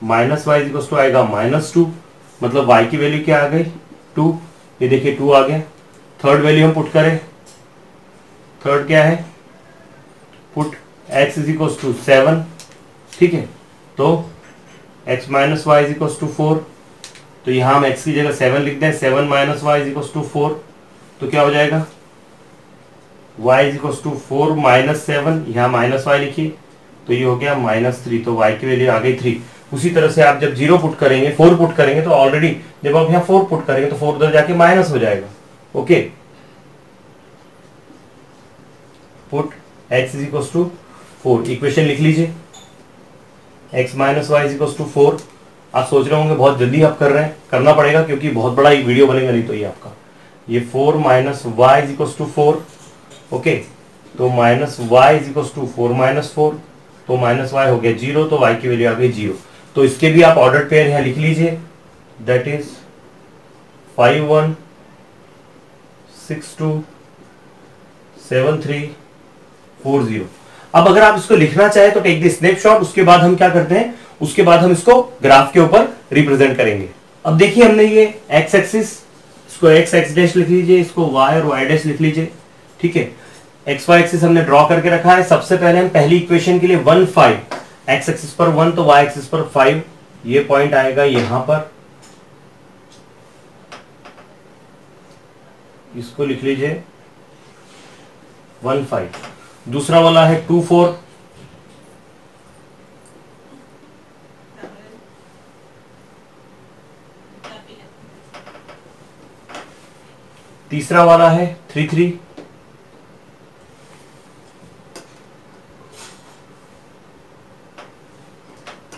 माइनस वाई इक्वल टू आएगा -2, मतलब y की वैल्यू क्या आ गई 2, ये देखिए 2 आ गया। थर्ड वैल्यू हम पुट करें, थर्ड क्या है, put x is equal to 7, ठीक है, तो x minus Y is equal to 4, तो यहां हम x की जगह 7 लिख दें, 7 minus Y is equal to 4, तो क्या हो जाएगा y is equal to 4 minus 7, यहाँ माइनस वाई लिखिए, तो ये हो गया -3, तो y की वैल्यू आ गई 3। उसी तरह से आप जब 0 पुट करेंगे, 4 पुट करेंगे, तो ऑलरेडी जब आप यहाँ 4 पुट करेंगे तो 4 उधर जाके माइनस हो जाएगा। Okay, put x is equal to 4, equation लिख लीजिए, x minus Y is equal to 4। आप सोच रहे होंगे बहुत जल्दी आप कर रहे हैं, करना पड़ेगा क्योंकि बहुत बड़ा एक वीडियो बनेगा, नहीं तो ये आपका ये 4 minus Y is equal to 4। Okay, तो minus Y is equal to 4 minus 4, तो माइनस वाई हो गया 0, तो y की वैल्यू आ गई 0। तो इसके भी आप ऑर्डर पेयर यहां लिख लीजिए, दैट इज 5 1 6 2 7 3 4 0। अब अगर आप इसको लिखना चाहे तो टेक द स्नैपशॉट, उसके बाद हम क्या करते हैं, उसके बाद हम इसको ग्राफ के ऊपर रिप्रेजेंट करेंगे। अब देखिए हमने ये एक्स एक्सिस, इसको एक्स एक्स डैश लिख लीजिए, इसको वाई और वाई डैश लिख लीजिए, ठीक है। एक्स वाई एक्सिस हमने ड्रॉ करके रखा है। सबसे पहले हम पहली इक्वेशन के लिए 1 5, एक्स एक्सिस पर 1 तो वाई एक्सिस पर 5, ये पॉइंट आएगा यहां पर, इसको लिख लीजिए 1 5। दूसरा वाला है 2 4, तीसरा वाला है 3 3,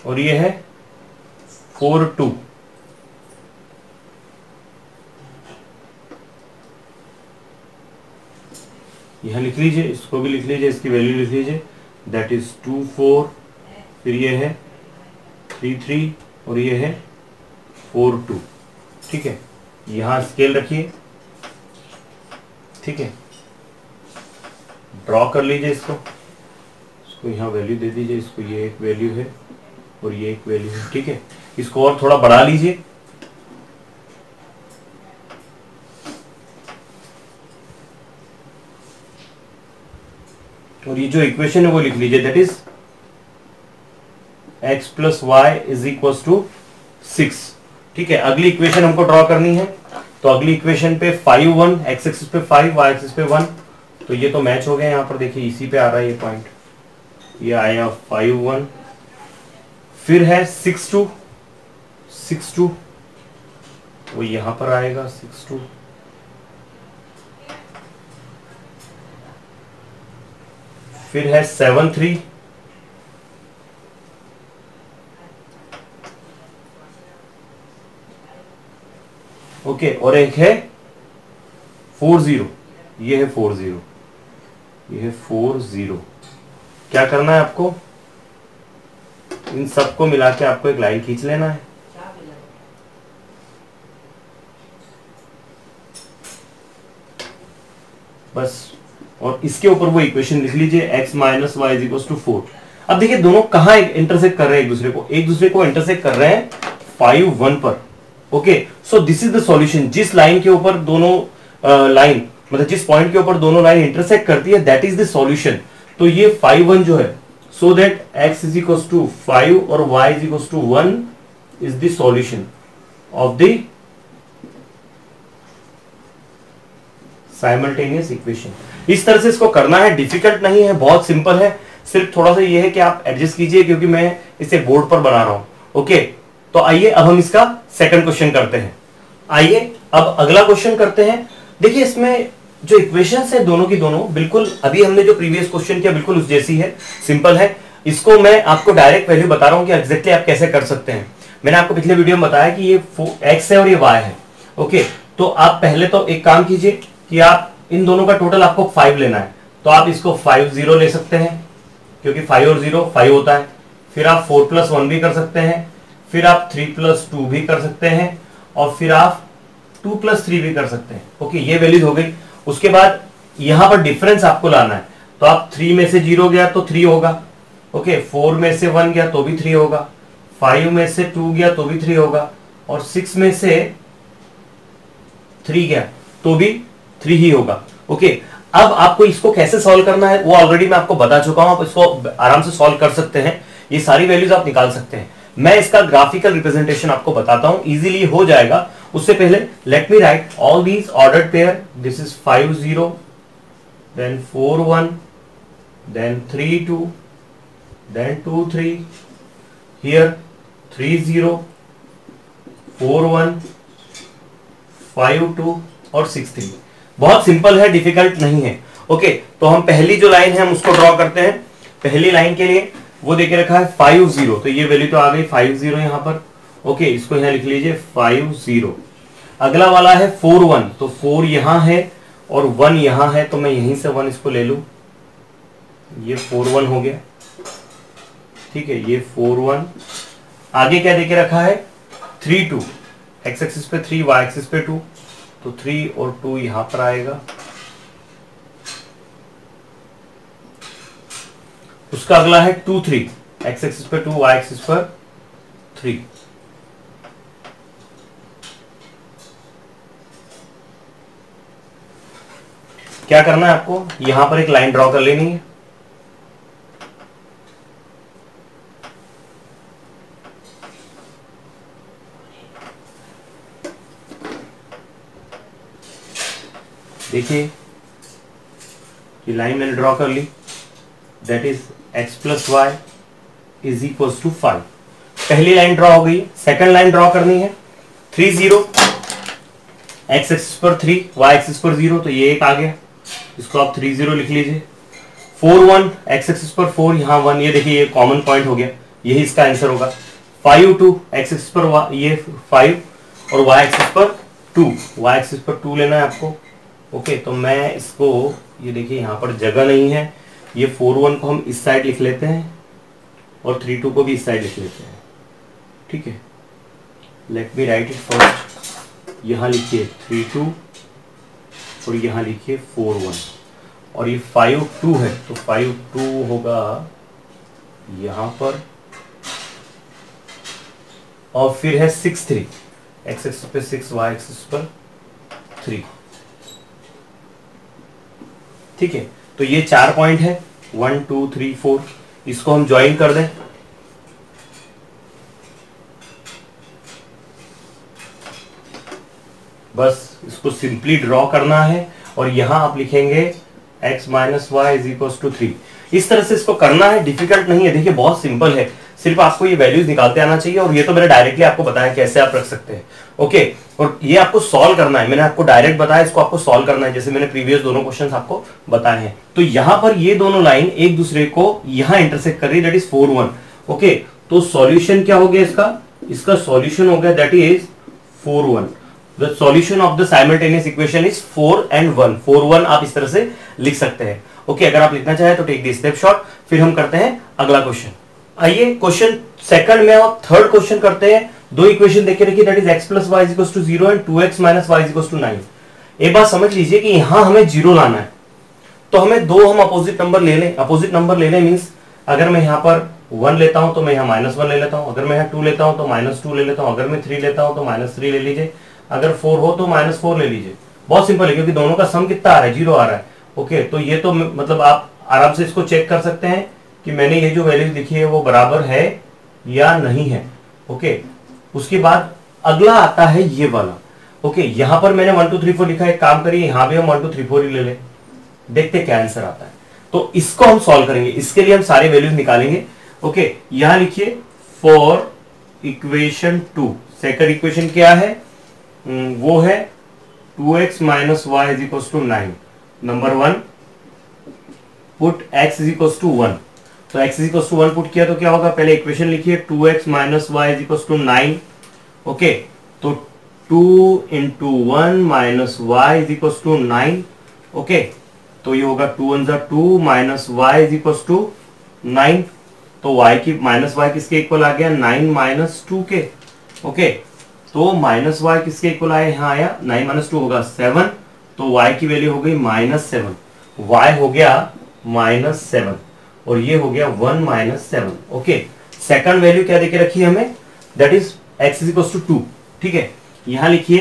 और ये है 4 2। यहां लिख लीजिए, इसको भी लिख लीजिए, इसकी वैल्यू लिख लीजिए, दैट इज 2 4, फिर ये है 3 3 और ये है 4 2, ठीक है। यहां स्केल रखिए, ठीक है, ड्रॉ कर लीजिए इसको यहां वैल्यू दे दीजिए, इसको ये एक वैल्यू है और ये एक वैल्यू है, ठीक है। इसको और थोड़ा बढ़ा लीजिए, और ये जो इक्वेशन है वो लिख लीजिए, that is x plus y is equal to 6, ठीक है। अगली इक्वेशन हमको ड्रॉ करनी है, तो अगली इक्वेशन पे 5 1, x एक्सिस पे 5, y एक्सिस पे 1, तो ये तो मैच हो गया। यहाँ पर देखिए इसी पे आ रहा है ये पॉइंट, ये आया 5 1, फिर है 6 2 6 2, वो यहां पर आएगा 6 2, फिर है 7 3, ओके, और एक है 4 0, ये है 4 0, ये है 4 0। क्या करना है आपको, इन सबको मिला के आपको एक लाइन खींच लेना है, बस, और इसके ऊपर वो इक्वेशन लिख लीजिए, x minus Y is equal to 4। अब देखिए दोनों कहां इंटरसेक्ट कर रहे हैं, एक दूसरे को इंटरसेक्ट कर रहे हैं 5 1 पर। Okay, so this is the solution. जिस लाइन के ऊपर दोनों लाइन मतलब जिस पॉइंट के ऊपर दोनों लाइन इंटरसेक्ट करती है, दैट इज द सॉल्यूशन। तो ये 5 1 जो है, so that x is equal to 5 और y is equal to 1 is the solution of the simultaneous equation. इस तरह से इसको करना है, डिफिकल्ट नहीं है, बहुत सिंपल है। सिर्फ थोड़ा सा ये है कि आप एडजस्ट कीजिए क्योंकि मैं इसे बोर्ड पर बना रहा हूं। ओके, तो आइए अब हम इसका सेकंड क्वेश्चन करते हैं। आइए अब अगला क्वेश्चन करते हैं। देखिए इसमें जो इक्वेशंस है दोनों की दोनों बिल्कुल अभी हमने जो प्रीवियस क्वेश्चन किया बिल्कुल उस जैसी है, सिंपल है। इसको मैं आपको डायरेक्ट वैल्यू बता रहा हूं कि एग्जैक्टली आप कैसे कर सकते हैं। मैंने आपको पिछले वीडियो में बताया कि ये x है और ये y है। ओके, तो आप पहले तो एक काम कीजिए कि आप इन दोनों का टोटल आपको 5 लेना है, तो आप इसको 5 0 ले सकते हैं क्योंकि 5 और 0 5 होता है। फिर आप 4 प्लस 1 भी कर सकते हैं, फिर आप 3 प्लस 2 भी कर सकते हैं, और फिर आप 2 प्लस 3 भी कर सकते हैं। ओके, ये वैल्यूज हो गई। उसके बाद यहां पर डिफरेंस आपको लाना है, तो आप 3 में से 0 गया तो 3 होगा। ओके, 4 में से 1 गया तो भी 3 होगा, 5 में से 2 गया तो भी 3 होगा, और 6 में से 3 गया तो भी 3 ही होगा। ओके, अब आपको इसको कैसे सॉल्व करना है वो ऑलरेडी मैं आपको बता चुका हूं, आप इसको आराम से सॉल्व कर सकते हैं, ये सारी वैल्यूज आप निकाल सकते हैं। मैं इसका ग्राफिकल रिप्रेजेंटेशन आपको बताता हूं, इजीली हो जाएगा। उससे पहले let me write all these ordered pair, this is 5 0, then 4 1, then 3 2, then 2 3, here 3 0, 4 1, 5 2 और 6 3। बहुत सिंपल है, डिफिकल्ट नहीं है। ओके, तो हम पहली जो लाइन है हम उसको ड्रॉ करते हैं। पहली लाइन के लिए वो देके रखा है 5 0, तो ये वैल्यू तो आ गई 5 0 यहां पर। ओके, इसको यहां लिख लीजिए 5 0। अगला वाला है 4 1, तो 4 यहां है और 1 यहां है, तो मैं यहीं से 1 इसको ले लूं, ये 4 1 हो गया। ठीक है, ये 4 1। आगे क्या देके रखा है 3 2, एक्स एक्सिस पे 3, वाई एक्सिस पे 2, तो 3 और 2 यहां पर आएगा। उसका अगला है 2 3, एक्स एक्सिस पे 2, वाई एक्सिस पर 3। क्या करना है आपको, यहां पर एक लाइन ड्रॉ कर लेनी है। देखिए ये लाइन मैंने ड्रॉ कर ली, that is x plus y is equal to 5। पहली लाइन ड्रॉ हो गई। सेकंड लाइन ड्रॉ करनी है 3 0, एक्स एक्सिस पर 3, वाई एक्सिस पर 0, तो ये एक आ गया, इसको आप 3 0 लिख लीजिए। 4 1, एक्स एक्सिस पर 4, यहाँ 1, ये देखिए ये कॉमन पॉइंट हो गया, यही इसका आंसर होगा। 5 2, एक्स एक्सिस पर ये 5 और वाई एक्सिस पर 2, वाई एक्सिस पर 2 लेना है आपको। ओके, तो मैं इसको, ये देखिए यहाँ पर जगह नहीं है, ये 4 1 को हम इस साइड लिख लेते हैं और 3 2 को भी इस साइड लिख लेते हैं। ठीक है, late me right it first. यहाँ लिखिए 3 2 और यहाँ लिखिए 4 1, और ये 5 2 है, तो 5 2 होगा यहाँ पर, और फिर है 6 3, एक्स एक्सिस पे 6, वाई एक्सिस पर 3। ठीक है, तो ये 4 पॉइंट है, 1 2 3 4, इसको हम ज्वाइन कर दें। बस इसको सिंपली ड्रॉ करना है और यहां आप लिखेंगे x minus Y is equal to 3। इस तरह से इसको करना है, डिफिकल्ट नहीं है। देखिए बहुत सिंपल है, सिर्फ आपको ये वैल्यूज निकालते आना चाहिए, और ये तो मैंने डायरेक्टली आपको बताया कैसे आप रख सकते हैं। ओके, और ये आपको सॉल्व करना है, मैंने आपको डायरेक्ट बताया, इसको आपको सॉल्व करना है, जैसे मैंने प्रीवियस दोनों क्वेश्चंस आपको बताए हैं। तो यहां पर ये दोनों लाइन एक दूसरे को यहां इंटरसेक्ट कर रही है, दैट इज 4 1। ओके, तो सॉल्यूशन क्या हो गया इसका सॉल्यूशन हो गया that is 4 1। The solution of the simultaneous equation is 4 and 1। 4 1 आप इस तरह से लिख सकते हैं। ओके, अगर आप लिखना चाहें तो टेक द स्नैपशॉट। फिर हम करते हैं अगला क्वेश्चन। आइए क्वेश्चन सेकंड में आप थर्ड क्वेश्चन करते हैं। दो इक्वेशन देखे रखिए, that is x plus y equal to 0 and 2x minus y equal to 9। एक बात समझ लीजिए कि यहां हमें 0 लाना है, तो हमें दो हम अपोजिट नंबर ले लें। अपोजिट नंबर लेने मींस अगर मैं यहाँ पर 1 लेता हूं तो मैं यहाँ -1 ले लेता हूं, अगर मैं यहाँ 2 लेता हूं तो -2 ले लेता हूं, अगर मैं 3 लेता हूं तो -3 ले लीजिए, अगर 4 हो तो -4 ले लीजिए। बहुत सिंपल है, क्योंकि दोनों का सम कितना आ रहा है, 0 आ रहा है। ओके, तो ये तो मतलब आप आराम से इसको चेक कर सकते हैं कि मैंने ये जो वैल्यू लिखी है वो बराबर है या नहीं है। ओके, उसके बाद अगला आता है ये वाला। ओके, यहां पर मैंने 1 2 3 4 लिखा है, काम करिए यहां भी हम 1 2 3 4 ही ले लें, देखते क्या आंसर आता है। तो इसको हम सॉल्व करेंगे, इसके लिए हम सारे वैल्यूज निकालेंगे। ओके, यहां लिखिए फॉर इक्वेशन 2, सेकंड इक्वेशन क्या है, वो है 2x minus Y is equal to 9। Number 1 put x is equal to 1, तो x is equal to 1 put किया तो क्या होगा, पहले इक्वेशन लिखिए 2x minus Y is equal to 9। Okay, तो 2 into 1 minus Y is equal to 9। Okay, तो ये होगा 2 1 जा 2 minus Y is equal to 9। तो y की माइनस वाई किसके इक्वल आ गया, 9 माइनस 2 के। ओके, तो माइनस वाई किसके इक्वल आया, यहाँ आया 9 माइनस 2 होगा 7, तो y की वैल्यू हो गई -7, y हो गया -7 और ये हो गया 1 -7। ओके, सेकंड वैल्यू क्या देके रखी है हमें, that is x is equal to 2, ठीक है। यहां लिखिए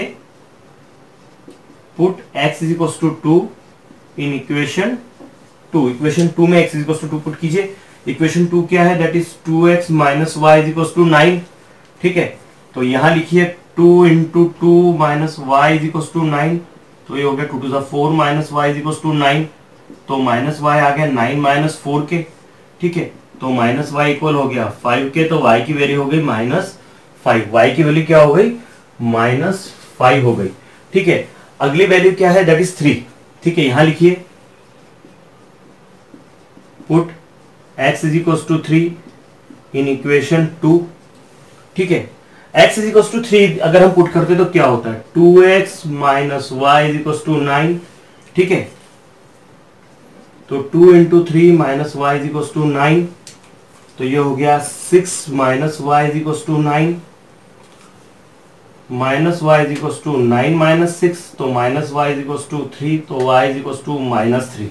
put x is equal to 2 in equation 2, equation 2 में x is equal to 2 put कीजिए। इक्वेशन 2 क्या है, that is 2x minus Y is equal to 9, ठीक है। तो यहां लिखिए 2 into 2 minus Y is equal to 9, तो ये हो गया 2 टू 4 minus Y is equal to 9, तो माइनस वाई आ गया 9 माइनस 4 के, ठीक है। तो माइनस वाई इक्वल हो गया 5 के, तो y की वैल्यू हो गई -5, y की वैल्यू क्या हो गई, -5 हो गई, ठीक है। अगली वैल्यू क्या है, दैट इज 3, ठीक है। यहां लिखिए put x is equal to 3 in equation 2, ठीक है। x इज इक्वल टू 3 अगर हम पुट करते तो क्या होता है, 2x minus Y is equal to 9, ठीक है। तो 2 into 3 minus Y is equal to 9, तो ये हो गया 6 minus Y is equal to 9, minus Y is equal to 9 minus 6, तो minus Y is equal to 3, तो y इज इक्वल टू -3,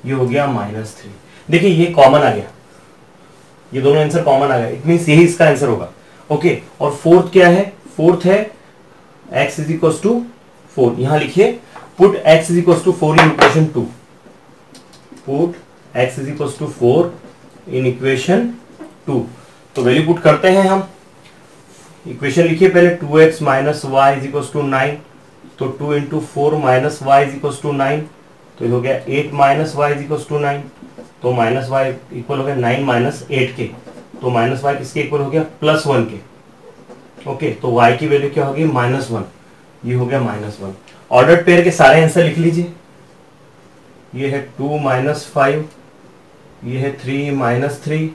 ये हो गया -3। देखिए ये कॉमन आ गया, ये दोनों आंसर कॉमन आ गया, इट मींस यही इसका आंसर होगा, ओके। और फोर्थ क्या है, फोर्थ है x इज इक्वल टू 4, यहां लिखिए put x is equal to 4 in equation 2, put x is equal to 4 in equation 2। तो वैल्यू पुट करते हैं हम, इक्वेशन लिखिए पहले 2x minus Y is equal to 9, तो 2 into 4 minus Y is equal to 9, तो ये हो गया 8 minus Y is equal to 9, तो माइनस वाई इक्वल हो गया 9 माइनस 8 के, तो माइनस वाई किसके इक्वल हो गया, +1 के, ओके। तो y की वैल्यू क्या होगी, -1, ये हो गया -1। ऑर्डर्ड पेयर के सारे आंसर लिख लीजिए, ये है 2 माइनस 5, ये है 3 माइनस 3,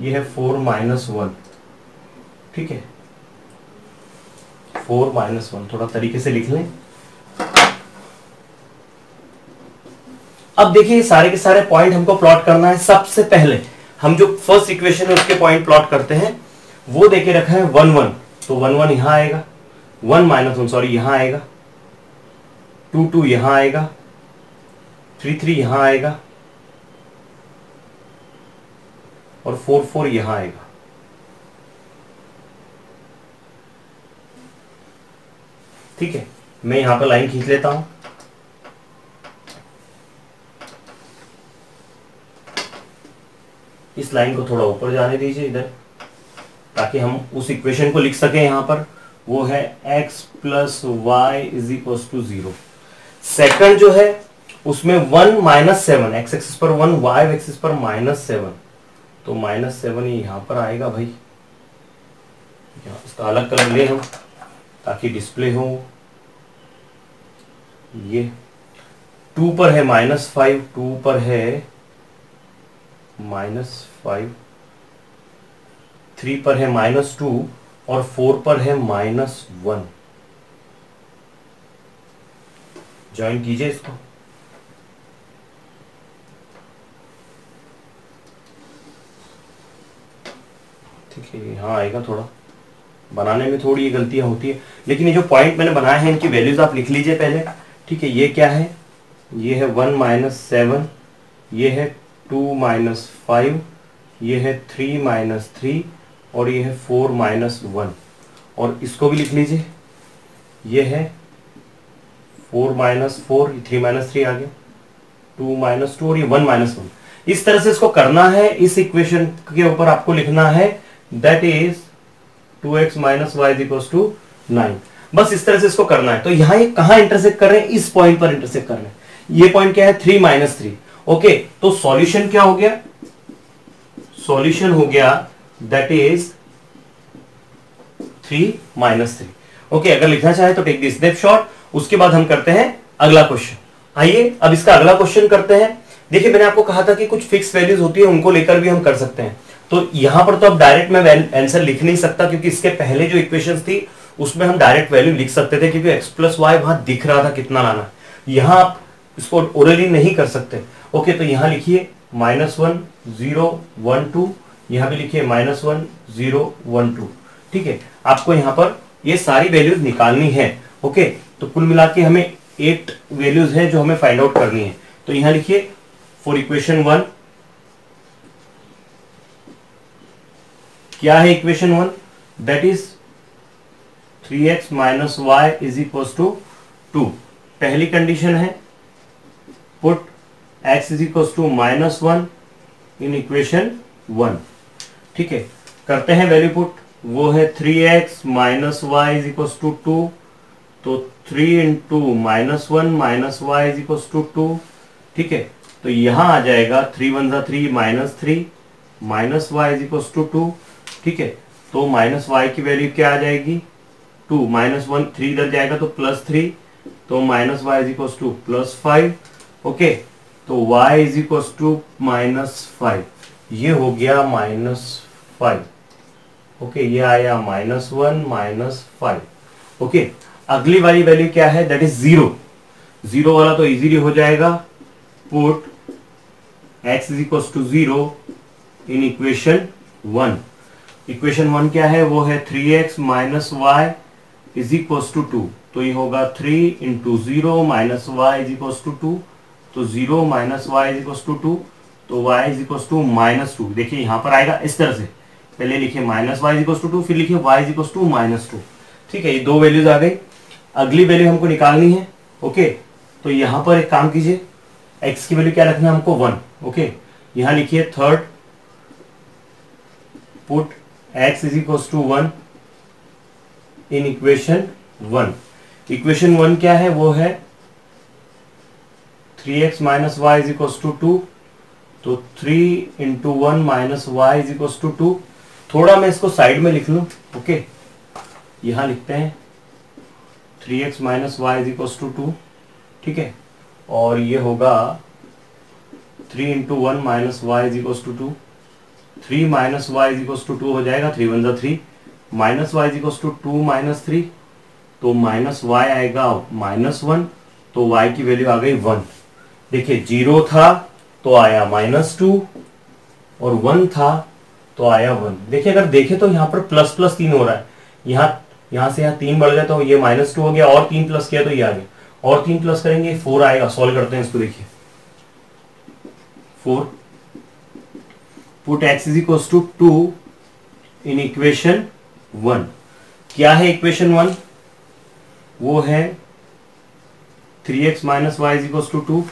ये है 4 माइनस 1, ठीक है। 4 माइनस 1 थोड़ा तरीके से लिख लें। अब देखिए ये सारे के सारे पॉइंट हमको प्लॉट करना है। सबसे पहले हम जो फर्स्ट इक्वेशन है उसके पॉइंट प्लॉट करते हैं, वो देके रखा है 1 1, तो 1 1 यहां आएगा, 1 माइनस 1 सॉरी यहां आएगा, 2 2 यहां आएगा, 3 3 यहां आएगा, और 4 4 यहां आएगा। ठीक है, मैं यहां पर लाइन खींच लेता हूं। इस लाइन को थोड़ा ऊपर जाने दीजिए इधर, ताकि हम उस इक्वेशन को लिख सकें। यहां पर वो है x plus y is equal to 0। Second जो है उसमें 1 माइनस 7, एक्स एक्सिस पर 1, वाई एक्सिस पर -7, तो -7 ही यहां पर आएगा भाई। इसका अलग कलर ले हम ताकि डिस्प्ले हो। ये 2 पर है -5, 2 पर है -5, 3 पर है -2 और 4 पर है -1। ज्वाइन कीजिए इसको। ठीक है, यहां आएगा। थोड़ा बनाने में थोड़ी ये गलतियां होती है, लेकिन ये जो पॉइंट मैंने बनाए हैं इनकी वैल्यूज आप लिख लीजिए पहले। ठीक है, ये क्या है, ये है 1 माइनस 7, ये है 2 माइनस 5, ये है 3 माइनस 3 और ये है 4 माइनस 1। और इसको भी लिख लीजिए, ये है 4 माइनस 4, 3 माइनस 3 आ गया, 2 माइनस 2 और ये 1 माइनस 1। इस तरह से इसको करना है। इस इक्वेशन के ऊपर आपको लिखना है that is 2x minus y equal to 9। बस इस तरह से इसको करना है। तो यहां ये कहां इंटरसेक्ट कर रहे हैं, इस पॉइंट पर इंटरसेक्ट कर रहे हैं। ये पॉइंट क्या है, 3 माइनस 3। ओके, तो सॉल्यूशन क्या हो गया, सॉल्यूशन हो गया दैट इज 3 माइनस 3। ओके, अगर लिखना चाहे तो टेक द स्नैपशॉट। उसके बाद हम करते हैं अगला क्वेश्चन। आइए अब इसका अगला क्वेश्चन करते हैं। देखिए, मैंने आपको कहा था कि कुछ फिक्स वैल्यूज होती है, उनको लेकर भी हम कर सकते हैं। तो यहां पर तो अब डायरेक्ट मैं आंसर लिख नहीं सकता, क्योंकि इसके पहले जो इक्वेशंस थी उसमें हम डायरेक्ट वैल्यू लिख सकते थे, क्योंकि x प्लस वाई वहां दिख रहा था कितना लाना। यहां आप इसको ओरली नहीं कर सकते। ओके, तो यहां लिखिए -1 0 1 2, यहां भी लिखिए -1 0 1 2। ठीक है, आपको यहां पर ये सारी वैल्यूज निकालनी है। ओके, तो कुल मिला के हमें 8 वैल्यूज है जो हमें फाइंड आउट करनी है। तो यहां लिखिए फॉर इक्वेशन 1 क्या है equation 1? That is 3x minus Y is equal to 2। पहली कंडीशन है put x is equal to -1 in equation 1। ठीक है, करते हैं वैल्यू पुट। वो है 3x minus Y is equal to 2, तो 3 into -1 minus Y is equal to 2। ठीक है, तो यहां आ जाएगा 3 1 3 -3 minus Y is equal to 2। ठीक है, तो माइनस वाई की वैल्यू क्या आ जाएगी? 2 -1 3 इधर जाएगा तो +3, तो minus Y is equal to +5। Okay, तो y इज इक्वल टू -5, ये हो गया -5। ओके, ये आया -1 -5। ओके, अगली वाली वैल्यू क्या है? That is 0। 0 वाला तो इजीली हो जाएगा। Put x is equal to 0 in equation 1। Equation 1 क्या है? वो है 3x minus Y is equal to 2, तो ये होगा 3 into 0 minus Y is equal to 2, तो 0 minus Y is equal to 2, तो y इज इक्वल टू -2। देखिए यहां पर आएगा इस तरह से, पहले लिखिए minus Y is equal to 2, फिर लिखिए y इज इक्वल टू -2। ठीक है, ये दो वैल्यूज आ गई। अगली वैल्यू हमको निकालनी है। ओके, तो यहां पर एक काम कीजिए, x की वैल्यू क्या रखना है हमको? 1। ओके, यहां लिखिए third put x is equal to 1 in equation 1। Equation 1 क्या है? वो है 3x minus Y is equal to 2, तो 3 into 1 minus Y is equal to 2। थोड़ा मैं इसको साइड में लिख लूं। ओके, यहां लिखते हैं 3x minus Y is equal to 2। ठीक है, और ये होगा 3 into 1 minus Y is equal to 2, 3 minus Y is equal to 2 हो जाएगा, 3 1 3 minus Y is equal to 2 minus 3, तो माइनस वाई आएगा -1, तो y की वैल्यू आ गई 1। देखिए 0 था तो आया -2 और 1 था तो आया 1। देखिए अगर देखें तो यहाँ पर प्लस प्लस 3 हो रहा है, यहाँ से यहाँ 3 बढ़ गया तो ये -2 हो गया, और 3 प्लस किया तो ये आ गया, और 3 प्लस करेंगे 4 आएगा। सॉल्व करते हैं इसको। देखिए 4 put x is equal to 2 in equation 1। क्या है इक्वेशन 1? वो है 3x minus Y is equal to 2।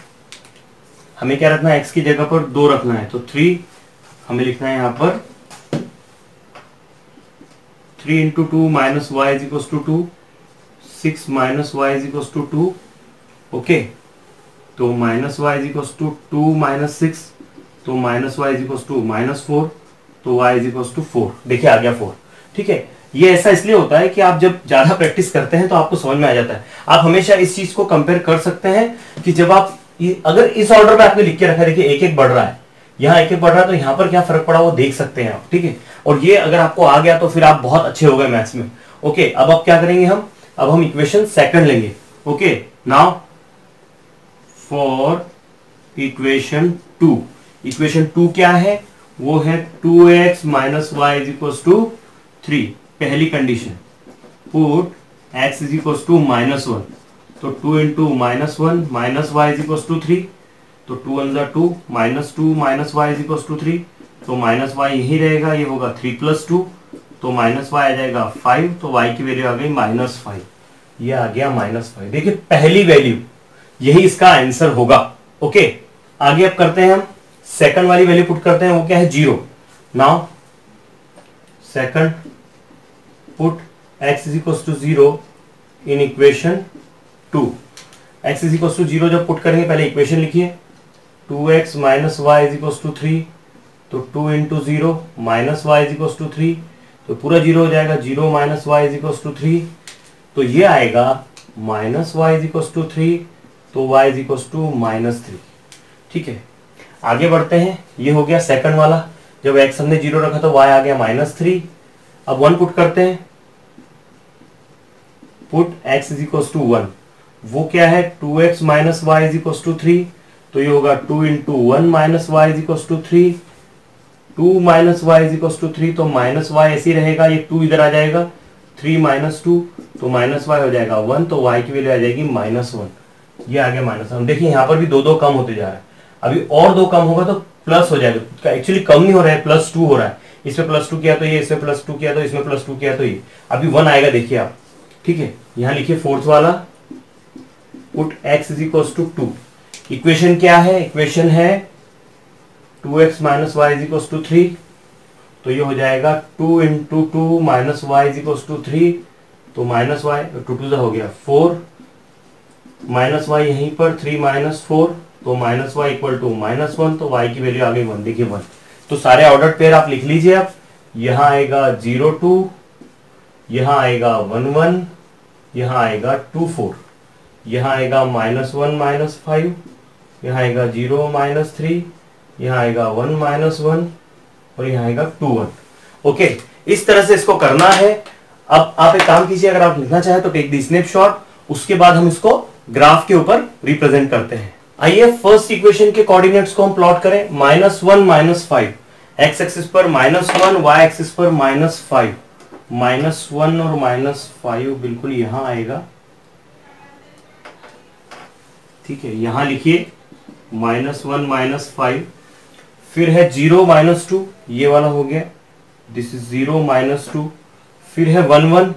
हमें क्या रखना है? x की जगह पर 2 रखना है, तो 3 हमें लिखना है यहां पर 3 into 2 minus Y is equal to 2, 6 minus Y is equal to 2। Okay, तो minus Y is equal to 2 minus 6, तो minus Y is equal to -4, तो y इज इक्वल टू 4। देखिए आ गया 4। ठीक है, ये ऐसा इसलिए होता है कि आप जब ज्यादा प्रैक्टिस करते हैं तो आपको समझ में आ जाता है। आप हमेशा इस चीज को कंपेयर कर सकते हैं कि जब आप अगर इस ऑर्डर में आपने लिख के रखा है, देखिए एक एक बढ़ रहा है, यहाँ एक एक बढ़ रहा है, तो यहाँ पर क्या फर्क पड़ा वो देख सकते हैं आप। ठीक है, और ये अगर आपको आ गया तो फिर आप बहुत अच्छे हो गए मैथ्स में। ओके, अब आप क्या करेंगे? अब हम इक्वेशन सेकंड लेंगे। Okay, now for equation 2। Equation 2 क्या है? वो है 2x minus Y is equal to 3। पहली condition put x is equal to -1, तो 2 into -1 minus Y is equal to 3, तो 2 1 2 -2 minus Y is equal to 3, तो माइनस वाई यही रहेगा, ये होगा 3 + 2, तो माइनस वाई आ जाएगा 5, तो y की वैल्यू आ गई -5। ये आ गया -5। देखिए पहली वैल्यू, यही इसका आंसर होगा। ओके, आगे अब करते हैं हम सेकंड वाली वैल्यू पुट करते हैं। वो क्या है? 0। Now second put x is equal to 0 in equation 2। x is equal to 0 जब पुट करेंगे, पहले इक्वेशन लिखिए 2x minus Y is equal to 3, तो 2 into 0 minus Y is equal to 3, तो पूरा 0 हो जाएगा, 0 minus Y is equal to 3, तो ये आएगा minus Y is equal to 3, तो y इज इक्वल टू -3। ठीक है, आगे बढ़ते हैं। ये हो गया सेकंड वाला, जब x हमने 0 रखा तो y आ गया -3। अब 1 पुट करते हैं, put x is equal to 1। वो क्या है? 2x minus Y is equal to 3, तो ये होगा 2 into 1 minus Y is equal to 3, 2 minus Y is equal to 3, तो माइनस वाई ऐसे ही रहेगा, ये 2 इधर आ जाएगा, 3 माइनस 2, तो माइनस वाई हो जाएगा 1, तो y की वैल्यू आ जाएगी -1। ये आ गया -1। देखिए यहाँ पर भी 2 कम होते जा रहा है, अभी और 2 कम होगा तो प्लस हो जाएगा। एक्चुअली कम नहीं हो रहा है, +2 हो रहा है, इसमें +2 किया तो ये, इसमें +2 किया तो इसमें +2 किया तो ये, अभी 1 आएगा देखिए आप, ठीक है। यहां लिखिए फोर्थ वाला, put x is equal to 2। Equation क्या है, इक्वेशन है 2x minus Y is equal to 3, तो ये हो जाएगा 2 into 2 minus Y is equal to 3, तो माइनस वाई 2 2 हो गया 4, माइनस वाई यहीं पर 3 माइनस 4, तो माइनस वाई इक्वल टू -1, तो y की वैल्यू आ गई 1, देखिए 1। तो सारे ऑर्डर्ड पेयर आप लिख लीजिए। आप यहां आएगा 0 2, यहां आएगा 1 1, यहां आएगा 2 4, यहां आएगा -1 -5, यहां आएगा 0 -3, यहां आएगा 1 -1 और यहां आएगा 2 1। ओके, इस तरह से इसको करना है। अब आप एक काम कीजिए, अगर आप लिखना चाहे तो टेक द स्नैपशॉट, उसके बाद हम इसको ग्राफ के ऊपर रिप्रेजेंट करते हैं। आइए फर्स्ट इक्वेशन के कोऑर्डिनेट्स को हम प्लॉट करें। -1 -5, एक्स एक्सिस पर -1, वाई एक्सिस पर -5, -1 और -5 बिल्कुल यहां आएगा, ठीक है। यहां लिखिए -1 -5, फिर है 0 -2, ये वाला हो गया, दिस इज 0 -2, फिर है 1 1,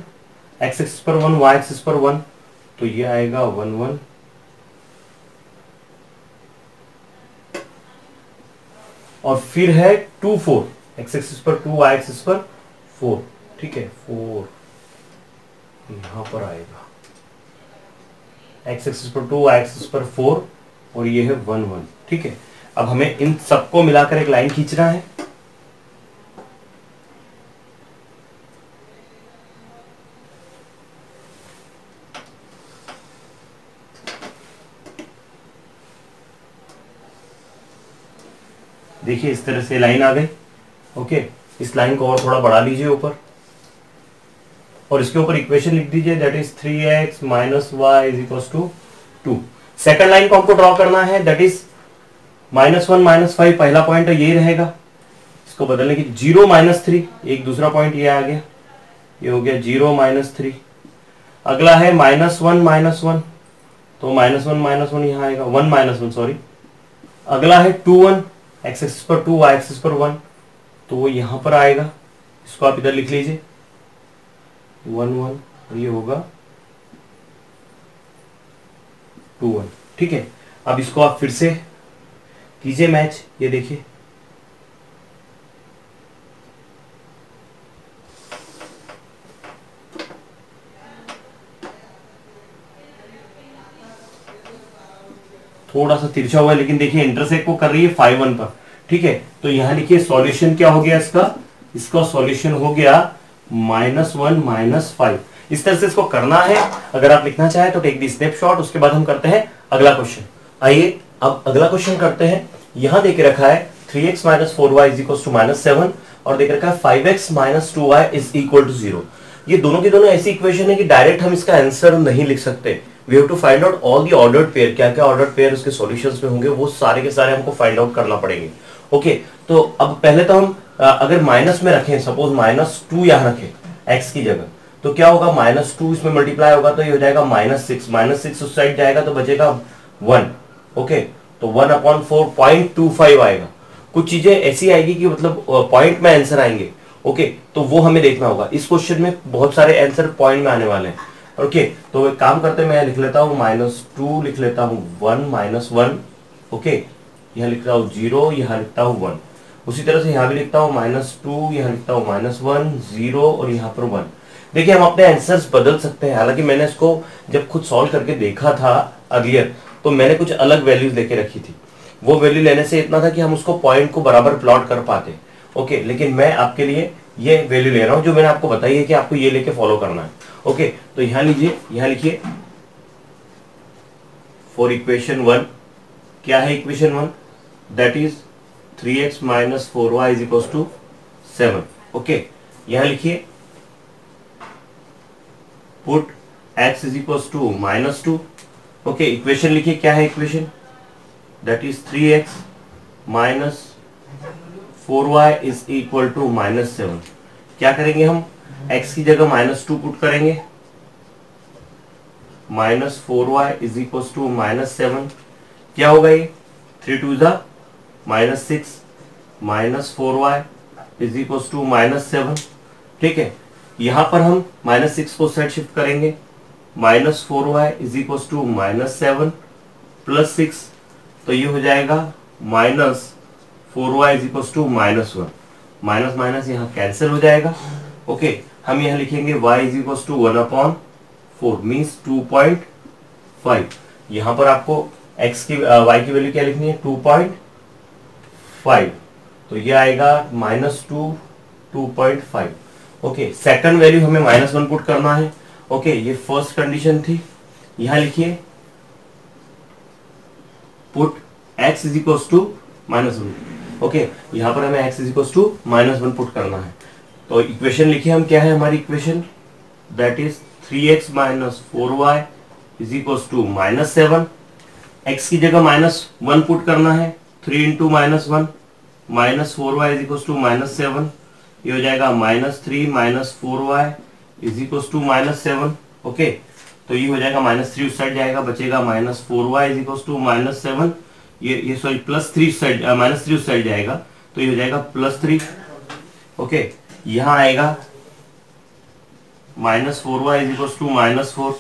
एक्स एक्सिस पर 1, वाई एक्सिस पर 1, तो ये आएगा 1 1, और फिर है 2 4, एक्स एक्सिस पर 2, वाई एक्सिस पर 4, ठीक है। 4 यहां पर आएगा, एक्स एक्सिस पर 2, वाई एक्सिस पर 4, और ये है 1 1, ठीक है। अब हमें इन सबको मिलाकर एक लाइन खींचना है। देखिए इस तरह से लाइन आ गई। ओके, इस लाइन को और थोड़ा बढ़ा लीजिए ऊपर, और इसके ऊपर इक्वेशन लिख दीजिए, that is 3x minus Y is equal to 2। Second line को हमको ड्रॉ करना है, दैट इज -1 -5, पहला पॉइंट है यही रहेगा। इसको बदलने की 0 -3, एक दूसरा पॉइंट ये आ गया, ये हो गया 0 -3। अगला है -1 -1, तो -1 -1 यहां आएगा, 1 -1 सॉरी। अगला है 2 1, एक्स एक्सिस पर 2, वाई एक्सिस पर 1, तो वो यहां पर आएगा, इसको आप इधर लिख लीजिए 1 1, और ये होगा 2 1, ठीक है। अब इसको आप फिर से कीजिए मैच, ये देखिए थोड़ा सा तिरछा हुआ है, लेकिन देखिए इंटरसेक्ट को कर रही है 5 1 पर, ठीक है। तो यहां लिखिए सॉल्यूशन क्या हो गया इसका सॉल्यूशन हो गया -1 -5। इस तरह से इसको करना है। अगर आप लिखना चाहे तो टेक दी स्नैपशॉट, उसके बाद हम करते हैं अगला क्वेश्चन। आइए अब अगला क्वेश्चन करते हैं। यहां देख रखा है 3x - 4y is equal to -7, और देख रखा है 5x - 2y is equal to 0। ये दोनों की दोनों ऐसी इक्वेशन है कि डायरेक्ट हम इसका आंसर नहीं लिख सकते। We have to find out all the ordered pair, क्या क्या ऑर्डर्ड पेयर उसके सॉल्यूशंस में होंगे, वो सारे के सारे हमको फाइंड आउट करना पड़ेंगे। ओके, तो अब पहले तो हम अगर माइनस में रखें, सपोज -2 यहां रखें x की जगह, तो क्या होगा, -2 इसमें मल्टीप्लाई होगा तो ये हो जाएगा -6 उस साइड जाएगा तो बचेगा 1। ओके, तो 1/4 0.25 आएगा। कुछ चीजें ऐसी आएगी कि मतलब पॉइंट में आंसर आएंगे। ओके, तो वो हमें देखना होगा। इस क्वेश्चन में बहुत सारे आंसर पॉइंट में आने वाले हैं। ओके, तो एक काम करते हैं, मैं लिख लेता हूँ -2, लिख लेता हूँ 1 -1। ओके, यहाँ लिखता हूँ 0, यहाँ लिखता हूँ 1। उसी तरह से यहाँ भी लिखता हूँ -2, यहाँ लिखता हूँ -1 0 और यहाँ पर 1। देखिए हम अपने आंसर्स बदल सकते हैं। हालांकि मैंने इसको जब खुद सॉल्व करके देखा था अर्लियर, तो मैंने कुछ अलग वैल्यूज लेके रखी थी। वो वैल्यू लेने से इतना था कि हम उसको पॉइंट को बराबर प्लॉट कर पाते। ओके, लेकिन मैं आपके लिए ये वैल्यू ले रहा हूं जो मैंने आपको बताई है कि आपको ये लेके फॉलो करना है। ओके, तो यहां लीजिए, यहां लिखिए फॉर इक्वेशन 1, क्या है equation 1, that is 3x - 4y is equal to 7। Okay, यहां लिखिए put x is equal to -2। Okay, equation लिखिए, क्या है equation, that is 3x - 4y is equal to -7। क्या करेंगे हम, x की जगह -2 पुट करेंगे, -4y इज इक्वल टू -7। क्या होगा ये, 3 2 -6 -4y इज इक्वल टू -7। ठीक है, यहां पर हम -6 को साइड शिफ्ट करेंगे, -4y is equal to -7 plus 6, तो ये हो जाएगा -4y is equal to -1। Minus minus यहाँ कैंसिल हो जाएगा। ओके, हम यहाँ लिखेंगे y is equal to 1/4 means 2.5। यहाँ पर आपको x की y की वैल्यू क्या लिखनी है, 2.5, तो ये आएगा -2 2.5। ओके, सेकंड वैल्यू हमें -1 पुट करना है। ओके, ये फर्स्ट कंडीशन थी। यहां लिखिए put x is equal to -1। Okay, यहां पर हमें x is equal to -1 put करना है। तो इक्वेशन लिखिए हम, क्या है हमारी equation, that is 3x - 4y is equal to -7। x की जगह -1 पुट करना है, 3 × -1 -4y इज इक्वल टू -7, ये हो जाएगा -3 - 4y is equal to -7। Okay, तो ये हो जाएगा -3 उस साइड जाएगा, बचेगा -4y इज इक्वल टू -7, ये सॉरी +3 साइड -3 उस साइड जाएगा, तो ये हो जाएगा +3। ओके, यहां आएगा -4y इज इक्वल टू -4,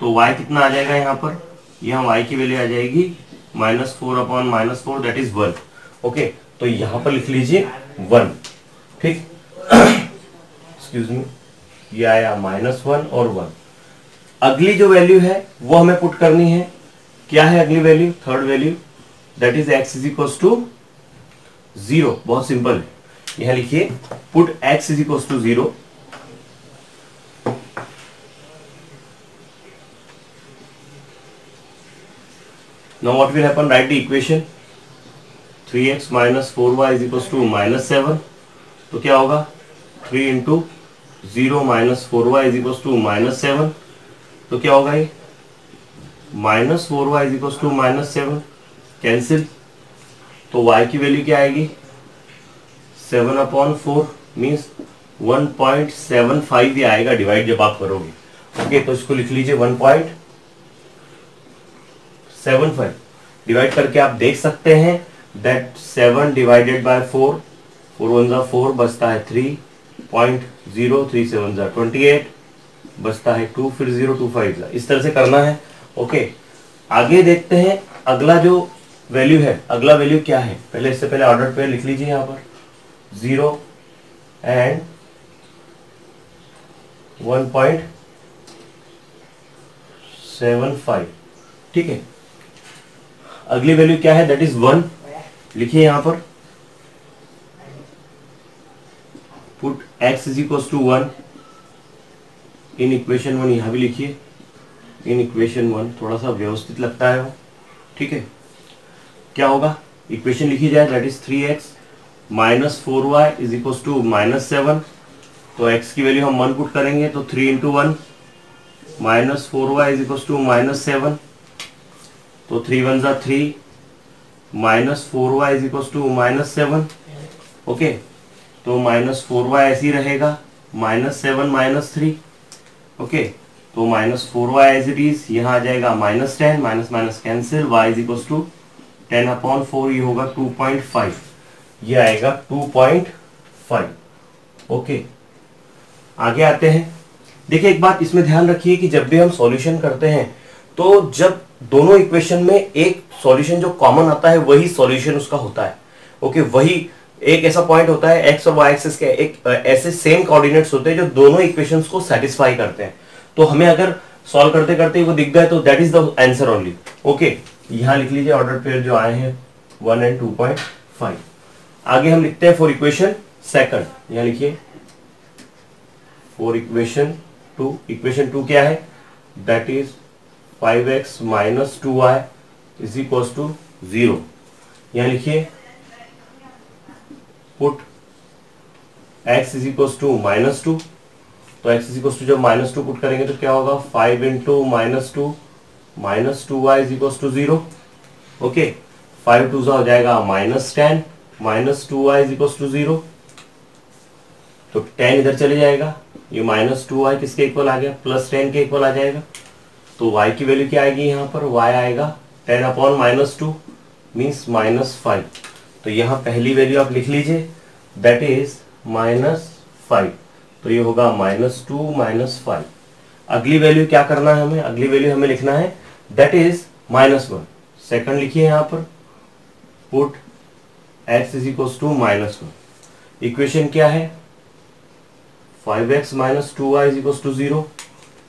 तो y कितना आ जाएगा यहाँ पर, यहाँ y की वैल्यू आ जाएगी -4/-4 दैट इज 1। ओके, तो यहाँ पर लिख लीजिए 1। ठीक, एक्सक्यूज मी, ये आया -1 और 1। अगली जो वैल्यू है वो हमें पुट करनी है, क्या है अगली value, third value, that is x is equal to 0। बहुत सिंपल है, यहां लिखिए put x is equal to 0। Now what will happen, write the equation 3x - 4y is equals to -7, तो क्या होगा 3 × 0 - 4y is equals to -7, तो क्या होगा ये -4y is equals to -7, cancel, तो y की वैल्यू क्या आएगी 7/4 मीन्स 1.75 ये आएगा डिवाइड जब आप करोगे। ओके, तो इसको लिख लीजिए 1.75 डिवाइड करके आप देख सकते हैं दैट 7 डिवाइडेड बाय 4, 4 1 जा 4, बचता है 3.0, 3 7 जा 28, बचता है 2, फिर 0 2 5 जा, इस तरह से करना है। ओके, आगे देखते हैं अगला जो वैल्यू है, अगला वैल्यू क्या है, पहले इससे पहले ऑर्डर पे लिख लीजिए यहाँ पर 0 एंड 1.75। ठीक है, अगली वैल्यू क्या है, दैट इज 1। लिखिए यहां पर put x is equal to 1 in equation 1, यहां भी लिखिए इन इक्वेशन 1, थोड़ा सा व्यवस्थित लगता है वो। ठीक है, क्या होगा, इक्वेशन लिखी जाए that is 3x - 4y is equal to -7, तो x की वैल्यू हम 1 पुट करेंगे, तो 3 × 1 -4y इज इक्वल टू -7, तो 3 1 जा 3 -4y is equal to -7। Okay, तो -4y ऐसे ही रहेगा, -7 - 3। ओके, तो -4y एज इट इज, यहाँ आ जाएगा -10, minus cancel, y is equal to 10/4, ये होगा 2.5, ये आएगा 2.5। ओके, आगे आते हैं। देखिए एक बात इसमें ध्यान रखिए कि जब भी हम सॉल्यूशन करते हैं तो जब दोनों इक्वेशन में एक सॉल्यूशन जो कॉमन आता है वही सॉल्यूशन उसका होता है। ओके, वही एक ऐसा पॉइंट होता है एक्स और वाई एक्सिस के एक ऐसे सेम कोऑर्डिनेट्स होते हैं जो दोनों इक्वेशंस को सेटिस्फाई करते हैं। तो हमें अगर सॉल्व करते करते वो दिख गए तो that is the answer only. Okay, यहां लिख लीजिए ऑर्डर पेयर जो आए हैं 1 एंड 2.5। आगे हम लिखते हैं फॉर इक्वेशन सेकंड, यहां लिखिए फॉर इक्वेशन 2। इक्वेशन 2 क्या है, that is 5x - 2y is equal to 0। यहां लिखिए put x is equal to -2, तो x इज इक्वल टू जब -2 पुट करेंगे तो क्या होगा 5 × -2 -2y is equal to 0। Okay, 5 2 हो जाएगा -10 -2y इज इक्वल टू 0, तो 10 इधर चले जाएगा, ये -2y किसके इक्वल आ गया, +10 के इक्वल आ जाएगा। तो y की वैल्यू क्या आएगी, यहाँ पर y आएगा 10/-2 मीन्स -5। तो यहाँ पहली वैल्यू आप लिख लीजिए दैट इज -5, तो ये होगा -2 -5। अगली वैल्यू क्या करना है हमें, अगली वैल्यू हमें लिखना है दैट इज -1। सेकंड लिखिए यहां पर, put x is equal to -1। Equation क्या है, 5x - 2y is equal to 0।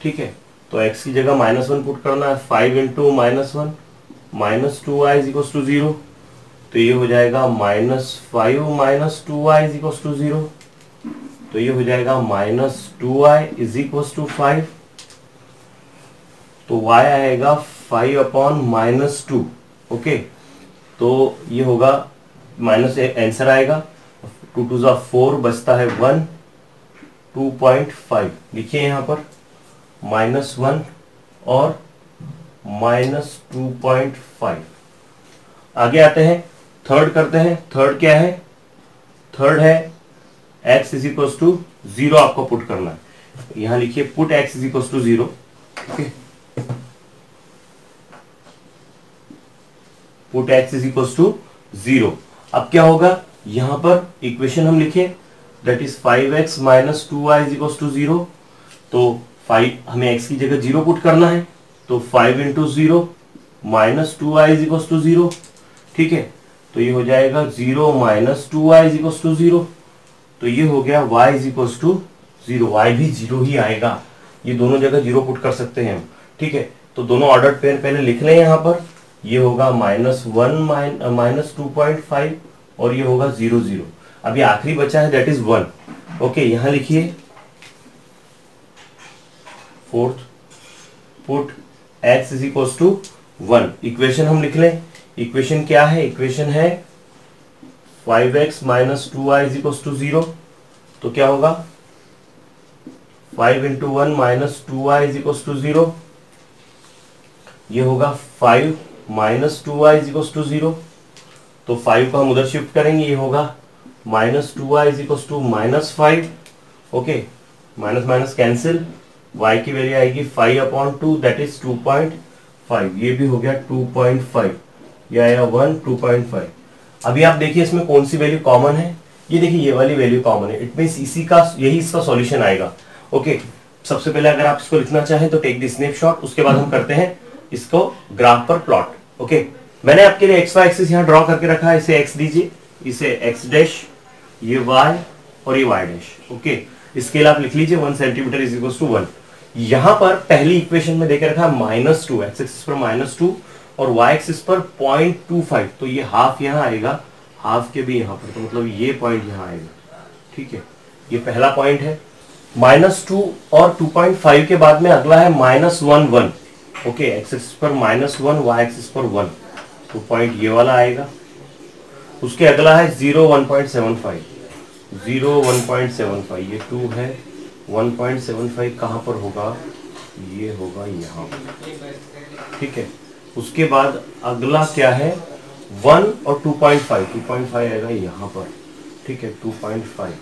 ठीक है, तो x की जगह -1 पुट करना है, 5 into -1 -2y is equal to 0, तो ये हो जाएगा -5 - 2y इज इक्वल टू 0, तो ये हो जाएगा -2y इज इक्वल टू 5, तो y आएगा 5 अपॉन -2। ओके, तो ये होगा माइनस, आंसर आएगा 2 2 जा 4, बचता है 1, 2.5 लिखिए यहां पर, -1 और -2.5। आगे आते हैं, थर्ड करते हैं। थर्ड क्या है, थर्ड है x इज इक्वल टू 0 आपको पुट करना है। यहां लिखिए put x is equal to 0। Put x is equal to 0। अब क्या होगा, यहां पर इक्वेशन हम लिखे that is 5x - 2y is equal to 0, तो 5 हमें x की जगह 0 पुट करना है, तो 5 into 0 -2y is equal to 0। ठीक है, तो ये हो जाएगा 0 - 2y इज इक्वल टू 0, तो ये हो गया y is equal to 0। y भी 0 ही आएगा, ये दोनों जगह 0 पुट कर सकते हैं हम। ठीक है, तो दोनों ऑर्डर पेयर पहले लिख लें यहां पर, ये होगा -1 -2.5 और ये होगा 0 0। अभी आखिरी बचा है दैट इज 1। ओके, यहां लिखिए fourth, put x is equal to 1। Equation हम लिख लें, इक्वेशन क्या है, इक्वेशन है 5x - 2y is equal to 0, तो क्या होगा 5 into 1 -2y is equal to 0, ये होगा 5 -2y इज इक्वल टू 0, तो 5 को हम उधर शिफ्ट करेंगे, ये होगा -2y is equal to -5। Okay, minus minus cancel, y की वैल्यू आएगी 5 अपॉन 2 दैट इज 2.5, ये भी हो गया 2.5, ये आया 1 2.5। अभी आप देखिए इसमें कौन सी वैल्यू कॉमन है, ये देखिए ये वाली वैल्यू कॉमन है, इट मींस इसी का यही इसका सॉल्यूशन आएगा। ओके, सबसे पहले अगर आप इसको लिखना चाहें तो टेक द स्नैपशॉट, उसके बाद हम करते हैं इसको ग्राफ पर प्लॉट। ओके, मैंने आपके लिए एक्स वाई एक्सिस यहाँ ड्रॉ करके रखा है, इसे एक्स दीजिए, इसे एक्स डैश, ये वाई और ये वाई डैश। ओके, स्केल आप लिख लीजिए 1 सेंटीमीटर इज इक्वल टू 1। यहां पर पहली इक्वेशन में देके रखा है -2, एक्स एक्सिस पर -2 और वाई एक्सिस पर 0.25, तो ये हाफ यहाँ आएगा, हाफ के भी यहाँ पर, तो मतलब ये पॉइंट यहाँ आएगा। ठीक है, ये पहला पॉइंट है। -2 और 2.5 के बाद में अगला है -1 1। ओके, एक्स एक्सिस पर -1, वाई एक्सिस पर 1, तो पॉइंट ये वाला आएगा। उसके अगला है 0 1.75, 0 1.75, ये 2 है, 1.75 कहां पर होगा, ये होगा यहाँ। ठीक है, उसके बाद अगला क्या है 1 और 2.5, 2.5 आएगा यहाँ पर। ठीक है, 2.5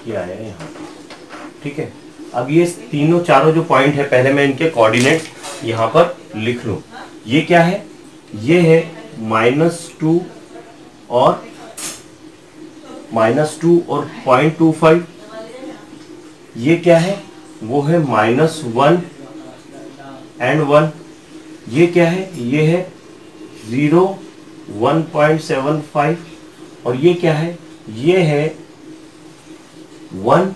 ये आया यहाँ पर। ठीक है, अब ये तीनों चारों जो पॉइंट है, पहले मैं इनके कोऑर्डिनेट यहाँ पर लिख लूं। ये क्या है, ये है -2 और -2 और 0.25। ये क्या है, वो है -1 एंड 1। ये क्या है, ये है 0 1.75 और ये क्या है, ये है 1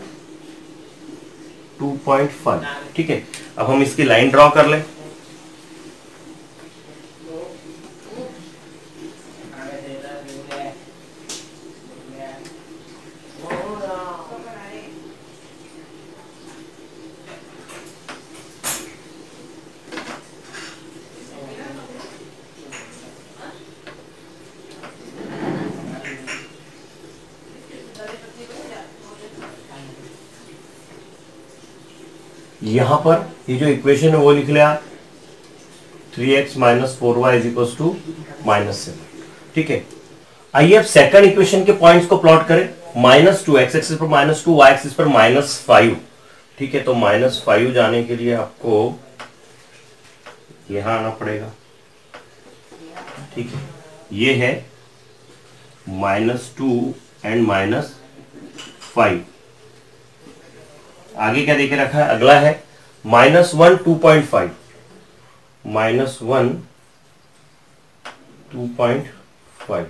2.5। ठीक है, अब हम इसकी लाइन ड्रॉ कर लें। यहां पर ये जो इक्वेशन है वो लिख लिया, 3x - 4y is equal to -7। ठीक है, आइए अब सेकंड इक्वेशन के पॉइंट्स को प्लॉट करें। -2, एक्स एक्सिस पर -2, वाई एक्सिस पर -5। ठीक है, तो -5 जाने के लिए आपको यहां आना पड़ेगा। ठीक है, ये है -2 एंड -5। आगे क्या देके रखा है, अगला है -1 2.5, -1 2.5।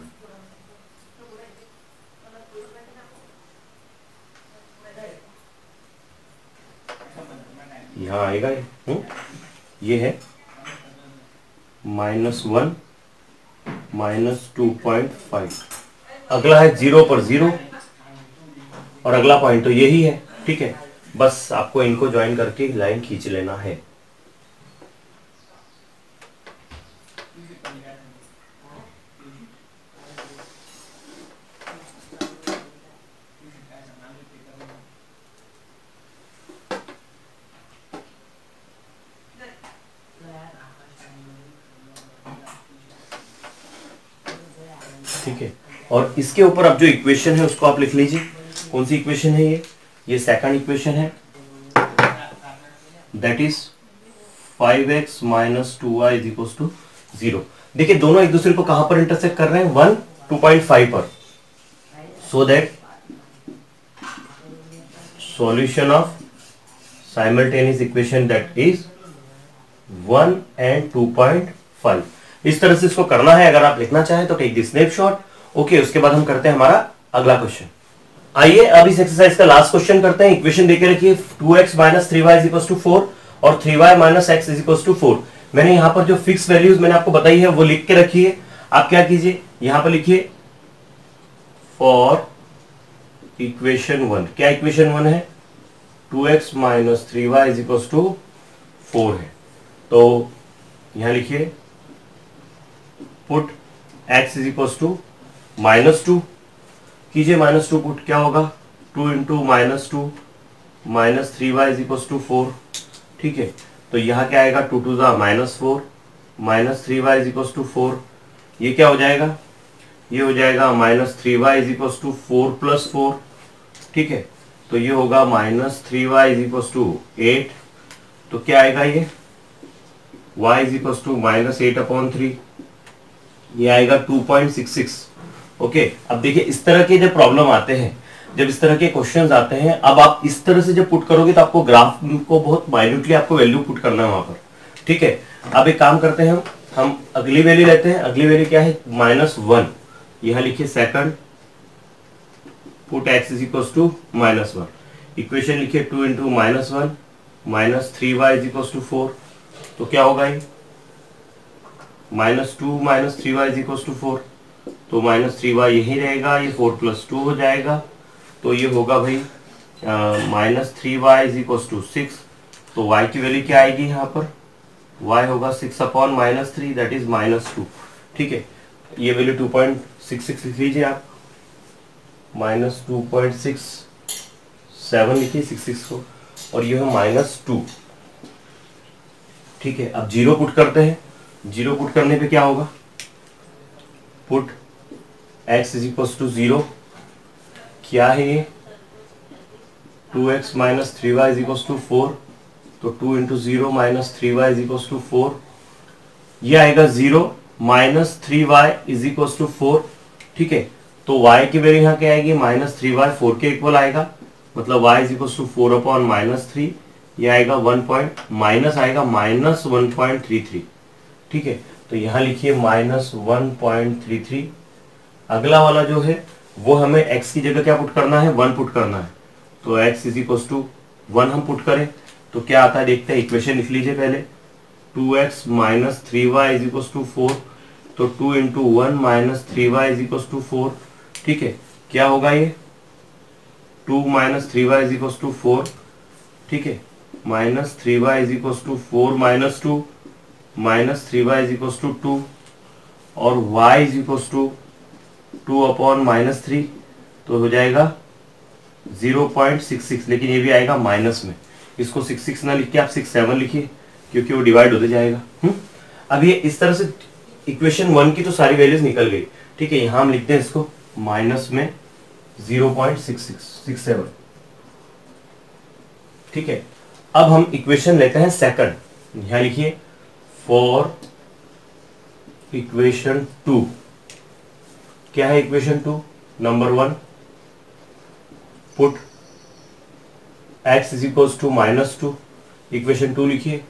यहां आएगा ये है -1 -2.5। अगला है 0 पर 0 और अगला पॉइंट तो यही है। ठीक है, बस आपको इनको ज्वाइन करके लाइन खींच लेना है। ठीक है, और इसके ऊपर अब जो इक्वेशन है उसको आप लिख लीजिए। कौन सी इक्वेशन है ये सेकंड इक्वेशन है, दैट इज 5x - 2y = 0। देखिए दोनों एक दूसरे को कहां पर इंटरसेक्ट कर रहे हैं, 1 2.5 पर। So that solution of simultaneous equation that is 1 and 2.5। इस तरह से इसको करना है। अगर आप लिखना चाहें तो टेक द स्नैपशॉट। ओके, उसके बाद हम करते हैं हमारा अगला क्वेश्चन। आइए अब इस एक्सरसाइज का लास्ट क्वेश्चन करते हैं। इक्वेशन देके रखिए 2x - 3y = 4 और 3y - x = 4। मैंने यहां पर जो फिक्स वैल्यूज मैंने आपको बताई है वो लिख के रखिए। आप क्या कीजिए, यहां पर लिखिए फॉर इक्वेशन 1। क्या इक्वेशन 1 है, 2x - 3y = 4 है। तो यहां लिखिए पुट x = -2 कीजिए, -2 पुट, क्या होगा 2 × -2 -3y = 4। ठीक है, तो यहां क्या आएगा, 2 2 -4 -3y = 4। ये क्या हो जाएगा, ये हो जाएगा -3y = 4 + 4। ठीक है, तो ये होगा -3y = 8। तो क्या आएगा ये y = -8/3, ये आएगा 2.66। ओके, अब देखिए इस तरह के जब प्रॉब्लम आते हैं, जब इस तरह के क्वेश्चंस आते हैं, अब आप इस तरह से जब पुट करोगे तो आपको ग्राफ को बहुत माइन्यूटली आपको वैल्यू पुट करना है वहां पर। ठीक है, अब एक काम करते हैं, हम अगली वैल्यू लेते हैं। अगली वैल्यू क्या है, -1। यहां लिखिए सेकंड पुट x = -1। इक्वेशन लिखिए 2 × -1 -3y = 4। तो क्या होगा ये, -2 -3y = 4। तो -3y यही रहेगा, ये 4 + 2 हो जाएगा। तो ये होगा भाई -3y = 6। तो y की वैल्यू क्या आएगी यहाँ पर, y होगा 6/-3 दैट इज -2। ठीक है, ये वैल्यू 2.66 लिख लीजिए आप, -2.67 लिखिए 66 को, और ये है -2। ठीक है, अब 0 पुट करते हैं। 0 पुट करने पे क्या होगा, पुट x = 0। क्या है ये, 2x - 3y = 4। तो 2 × 0 - 3y = 4। ये आएगा 0 - 3y = 4। ठीक है, तो y की वैल्यू यहाँ क्या आएगी, -3y 4 के इक्वल आएगा, मतलब y = 4/-3। ये आएगा 1.33। ठीक है, तो यहां लिखिए -1.33। अगला वाला जो है वो हमें x की जगह क्या पुट करना है, 1 पुट करना है। तो x = 1 हम पुट करें तो क्या आता है देखते हैं। इक्वेशन लिख लीजिए पहले, 2x - 3y = 4। तो 2 × 1 - 3y = 4। ठीक है, क्या होगा ये, 2 - 3y = 4। ठीक है, -3y = 4 - 2 -3y = 2 और y = 2/-3। तो हो जाएगा 0.66, लेकिन ये भी आएगा माइनस में। इसको 66 ना लिख के आप 67 लिखिए, क्योंकि वो डिवाइड होते जाएगा। अब ये इस तरह से इक्वेशन 1 की तो सारी वैल्यूज निकल गई। ठीक है, यहां हम लिखते हैं इसको माइनस में 0.67। ठीक है, अब हम इक्वेशन लेते हैं सेकंड। यहां लिखिए फॉर इक्वेशन 2 क्या है equation 2? Number 1 put x is equal to -2, equation 2 लिखिए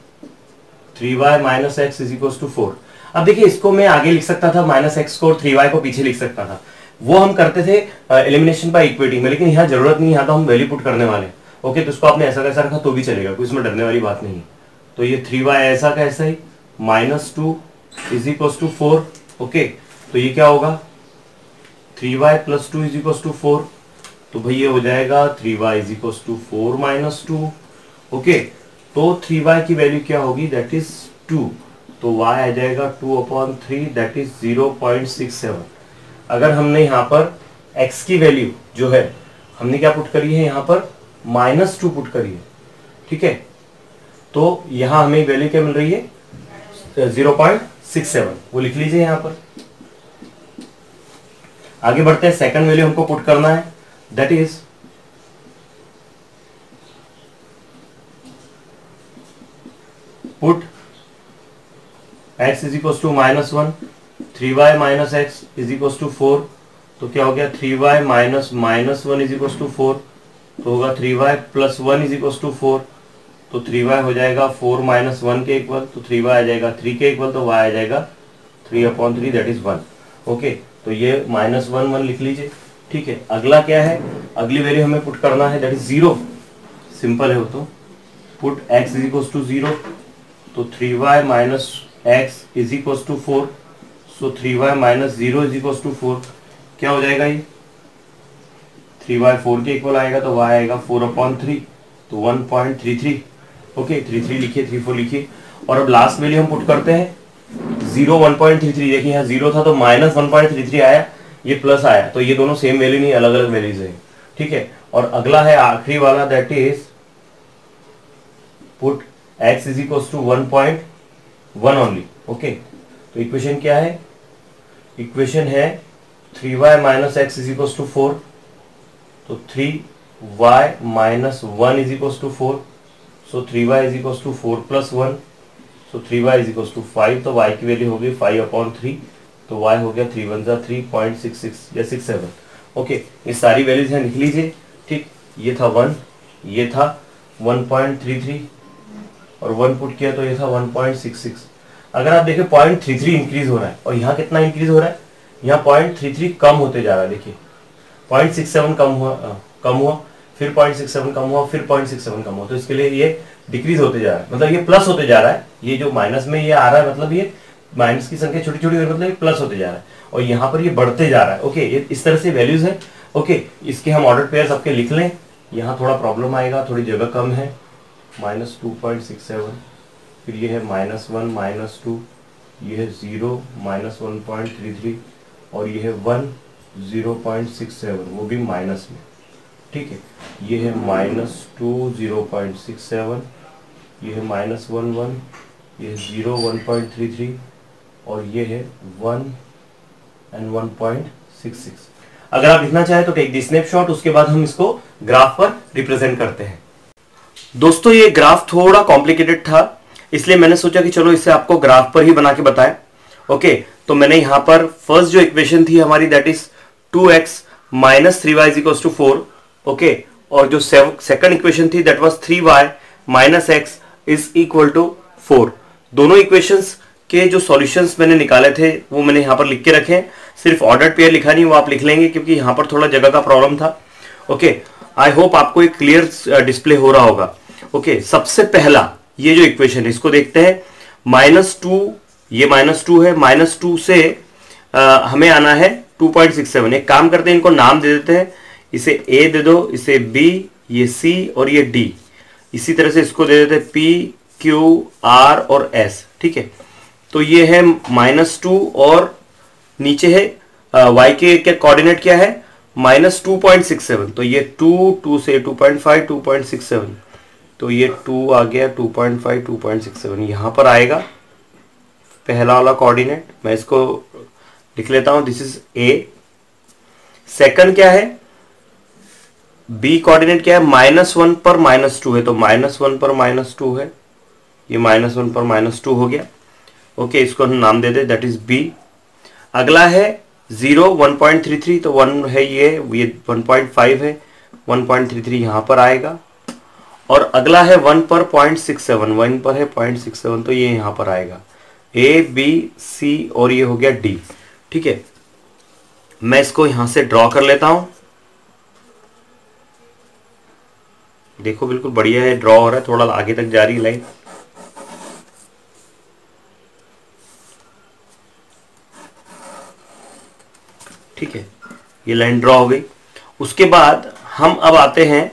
3y minus x is equal to 4। अब देखिए इसको मैं आगे लिख सकता था -x को और 3y को पीछे लिख सकता था, वो हम करते थे एलिमिनेशन बाय इक्वेटिंग में, लेकिन यहाँ जरूरत नहीं, यहाँ तो हम वैल्यू पुट करने वाले हैं। ओके, तो इसको आपने ऐसा कैसा रखा तो भी चलेगा, कोई इसमें डरने वाली बात नहीं है। तो ये 3y ऐसा कैसा ही -2 इज इक्वल टू 4। ओके, तो ये क्या होगा 3y plus 2 is equal to 4, तो भाई ये हो जाएगा 3y is equal to 4 minus 2। Okay, तो 3y की वैल्यू क्या होगी, दैट इज 2, तो y आ जाएगा 2/3 दैट इज 0.67। अगर हमने यहाँ पर x की वैल्यू जो है हमने क्या पुट करी है, यहाँ पर -2 पुट करी है, ठीक है, तो यहाँ हमें वैल्यू क्या मिल रही है 0.67, वो लिख लीजिए यहाँ पर। आगे बढ़ते हैं, सेकंड वैल्यू हमको पुट करना है, that is put x is equal to -1, 3y minus x is equal to 4, तो क्या हो गया 3y minus -1 is equal to 4, तो होगा 3y plus 1 is equal to 4, तो 3y हो जाएगा 4 माइनस 1 के इक्वल, तो 3y आ जाएगा 3 के इक्वल, तो y आ जाएगा 3/3 दैट इज 1। ओके, तो ये -1 लिख लीजिए, ठीक है। अगला क्या है, अगली वैल्यू हमें पुट करना है, दैट इज 0, सिंपल है वो, तो put x is equal to 0, तो 3y minus x is equal to 4, so 3y minus 0 is equal to 4, क्या हो जाएगा ये 3y 4 के इक्वल आएगा, तो y आएगा 4/3, तो 1.33। ओके, 33 लिखिए, 34 लिखिए, और अब लास्ट वैल्यू हम पुट करते हैं 0 1.33, देखिए यहाँ 0 था तो -1.33 आया, ये प्लस आया, तो ये दोनों सेम वैल्यू नहीं, अलग अलग वैल्यूज है, ठीक है। और अगला है आखिरी वाला, that is put x is equal to 1.1 only. Okay, तो इक्वेशन क्या है, इक्वेशन है 3y minus x is equal to 4, तो 3y minus 1 is equal to 4, so 3y is equal to 4 plus 1, so 3y is equal to 5, तो y की value होगी 5/3, तो y हो गया 3 1 3.66 या 67। ओके, ये सारी वैल्यूज हैं, लिख लीजिए, ठीक। ये था 1, ये था 1.33 और 1 पुट किया तो ये था 1.66। अगर आप देखें 0.33 इंक्रीज हो रहा है, और यहाँ कितना इंक्रीज हो रहा है, यहाँ 0.33 कम होते जा रहा है, देखिए 0.67 कम हुआ, फिर 0.67 कम हुआ, फिर 0.67 कम हुआ, तो इसके लिए ये डिक्रीज होते जा रहा है, मतलब ये प्लस होते जा रहा है, ये जो माइनस में ये आ रहा है मतलब ये माइनस की संख्या छोटी छोटी मतलब ये प्लस होते जा रहा है, और यहाँ पर ये बढ़ते जा रहा है। ओके, ये इस तरह से वैल्यूज है। ओके, इसके हम ऑर्डर पेयर सबके लिख लें, यहाँ थोड़ा प्रॉब्लम आएगा, थोड़ी जगह कम है, -2.67, फिर ये है -1 -2, ये है 0 -1.33, और ये है 1 0.67, वो भी माइनस में, ठीक है। ये है -2 0.67, ये है -1 ये है 0 1.33, और ये है 1 and 1.66। अगर आप लिखना चाहें तो टेक द स्नैपशॉट, उसके बाद हम इसको ग्राफ पर रिप्रेजेंट करते हैं। दोस्तों, ये ग्राफ थोड़ा कॉम्प्लिकेटेड था, इसलिए मैंने सोचा कि चलो इसे आपको ग्राफ पर ही बना के बताएं। ओके, तो मैंने यहां पर फर्स्ट जो इक्वेशन थी हमारी, that is 2x minus 3y is equal to 4। Okay, और जो सेकंड इक्वेशन थी that was 3y minus x is equal to 4। दोनों इक्वेशंस के जो सॉल्यूशंस मैंने निकाले थे वो मैंने यहाँ पर लिख के रखे हैं, सिर्फ ऑर्डर्ड पेयर लिखा नहीं, वो आप लिख लेंगे क्योंकि यहाँ पर थोड़ा जगह का प्रॉब्लम था। ओके, आई होप आपको एक क्लियर डिस्प्ले हो रहा होगा। ओके, सबसे पहला ये जो इक्वेशन है इसको देखते हैं, -2, ये -2 है, -2 से हमें आना है 2.67। एक काम करते हैं, इनको नाम दे देते हैं, इसे A दे दो, इसे B, ये C और ये D, इसी तरह से इसको दे देते हैं P, Q, R और S, ठीक है। तो ये है -2 और नीचे है y के कोऑर्डिनेट क्या है -2.67, तो ये 2 से 2.5 2.67, तो ये 2 आ गया, 2.5 2.67 यहां पर आएगा पहला वाला कोऑर्डिनेट। मैं इसको लिख लेता हूं, दिस इज A। सेकंड क्या है, B कोऑर्डिनेट क्या है, -1 पर -2 है, तो -1 पर -2 है, ये -1 पर -2 हो गया। ओके, इसको हम नाम दे दे, दैट इज B। अगला है 0 1.33 तो 1 है, ये 1.5 है, 1.33 यहां पर आएगा। और अगला है 1 पर 0.67, 1 पर है 0.67 तो ये यहां पर आएगा। ए बी सी और ये हो गया डी। ठीक है, मैं इसको यहां से ड्रॉ कर लेता हूं। देखो बिल्कुल बढ़िया है, ड्रॉ हो रहा है, थोड़ा आगे तक जा रही है लाइन। ठीक है, ये लाइन ड्रॉ हो गई। उसके बाद हम अब आते हैं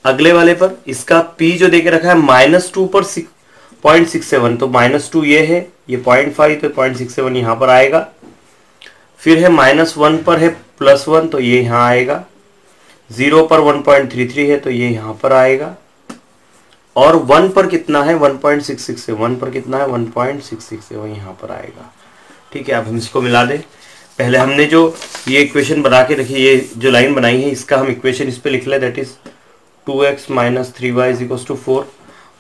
अगले वाले पर। इसका P जो देके रखा है -2 पर 0.67 तो -2 ये है, ये 0.5 तो 0.67 यहां पर आएगा। फिर है -1 पर है +1 तो ये यहां आएगा। 0 पर 1.33 है तो ये यहां पर आएगा। और 1 पर कितना है 1.66 है, 1 पर कितना है 1.66 है, वो यहां पर आएगा। ठीक है, अब हम इसको मिला दें। पहले हमने जो ये इक्वेशन बना के रखी, ये जो लाइन बनाई है, इसका हम इक्वेशन इस पे लिख ले, दैट इज 2x - 3y = 4।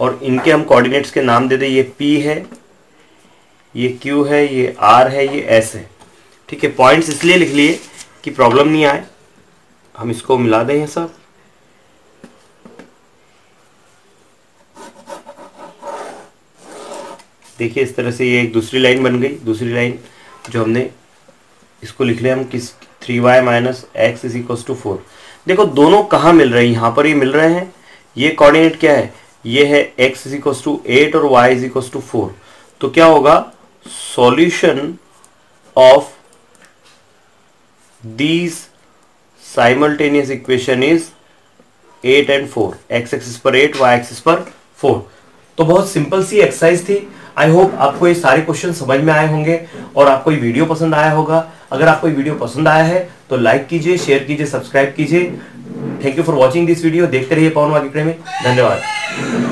और इनके हम कोऑर्डिनेट्स के नाम दे दें, ये P है, ये Q है, ये R है, ये S है। ठीक है, पॉइंट्स इसलिए लिख लिए कि प्रॉब्लम नहीं आए। हम इसको मिला दें ये सब। देखिए इस तरह से ये एक दूसरी लाइन बन गई। दूसरी लाइन जो हमने इसको लिख लिया हम किस 3y - x = 4। देखो दोनों कहाँ मिल रहे हैं, यहाँ पर ये मिल रहे हैं। ये कोऑर्डिनेट क्या है, ये है x = 8 और y = 4। तो क्या होगा, solution of these simultaneous equation is 8 and 4, x axis पर 8, y एक्सिस पर 4। तो बहुत सिंपल सी एक्सरसाइज थी। आई होप आपको ये सारे क्वेश्चन समझ में आए होंगे और आपको ये वीडियो पसंद आया होगा। अगर आपको ये वीडियो पसंद आया है तो लाइक कीजिए, शेयर कीजिए, सब्सक्राइब कीजिए। Thank you for watching this video. देखते रहिए पवन वागिकड़े में। धन्यवाद।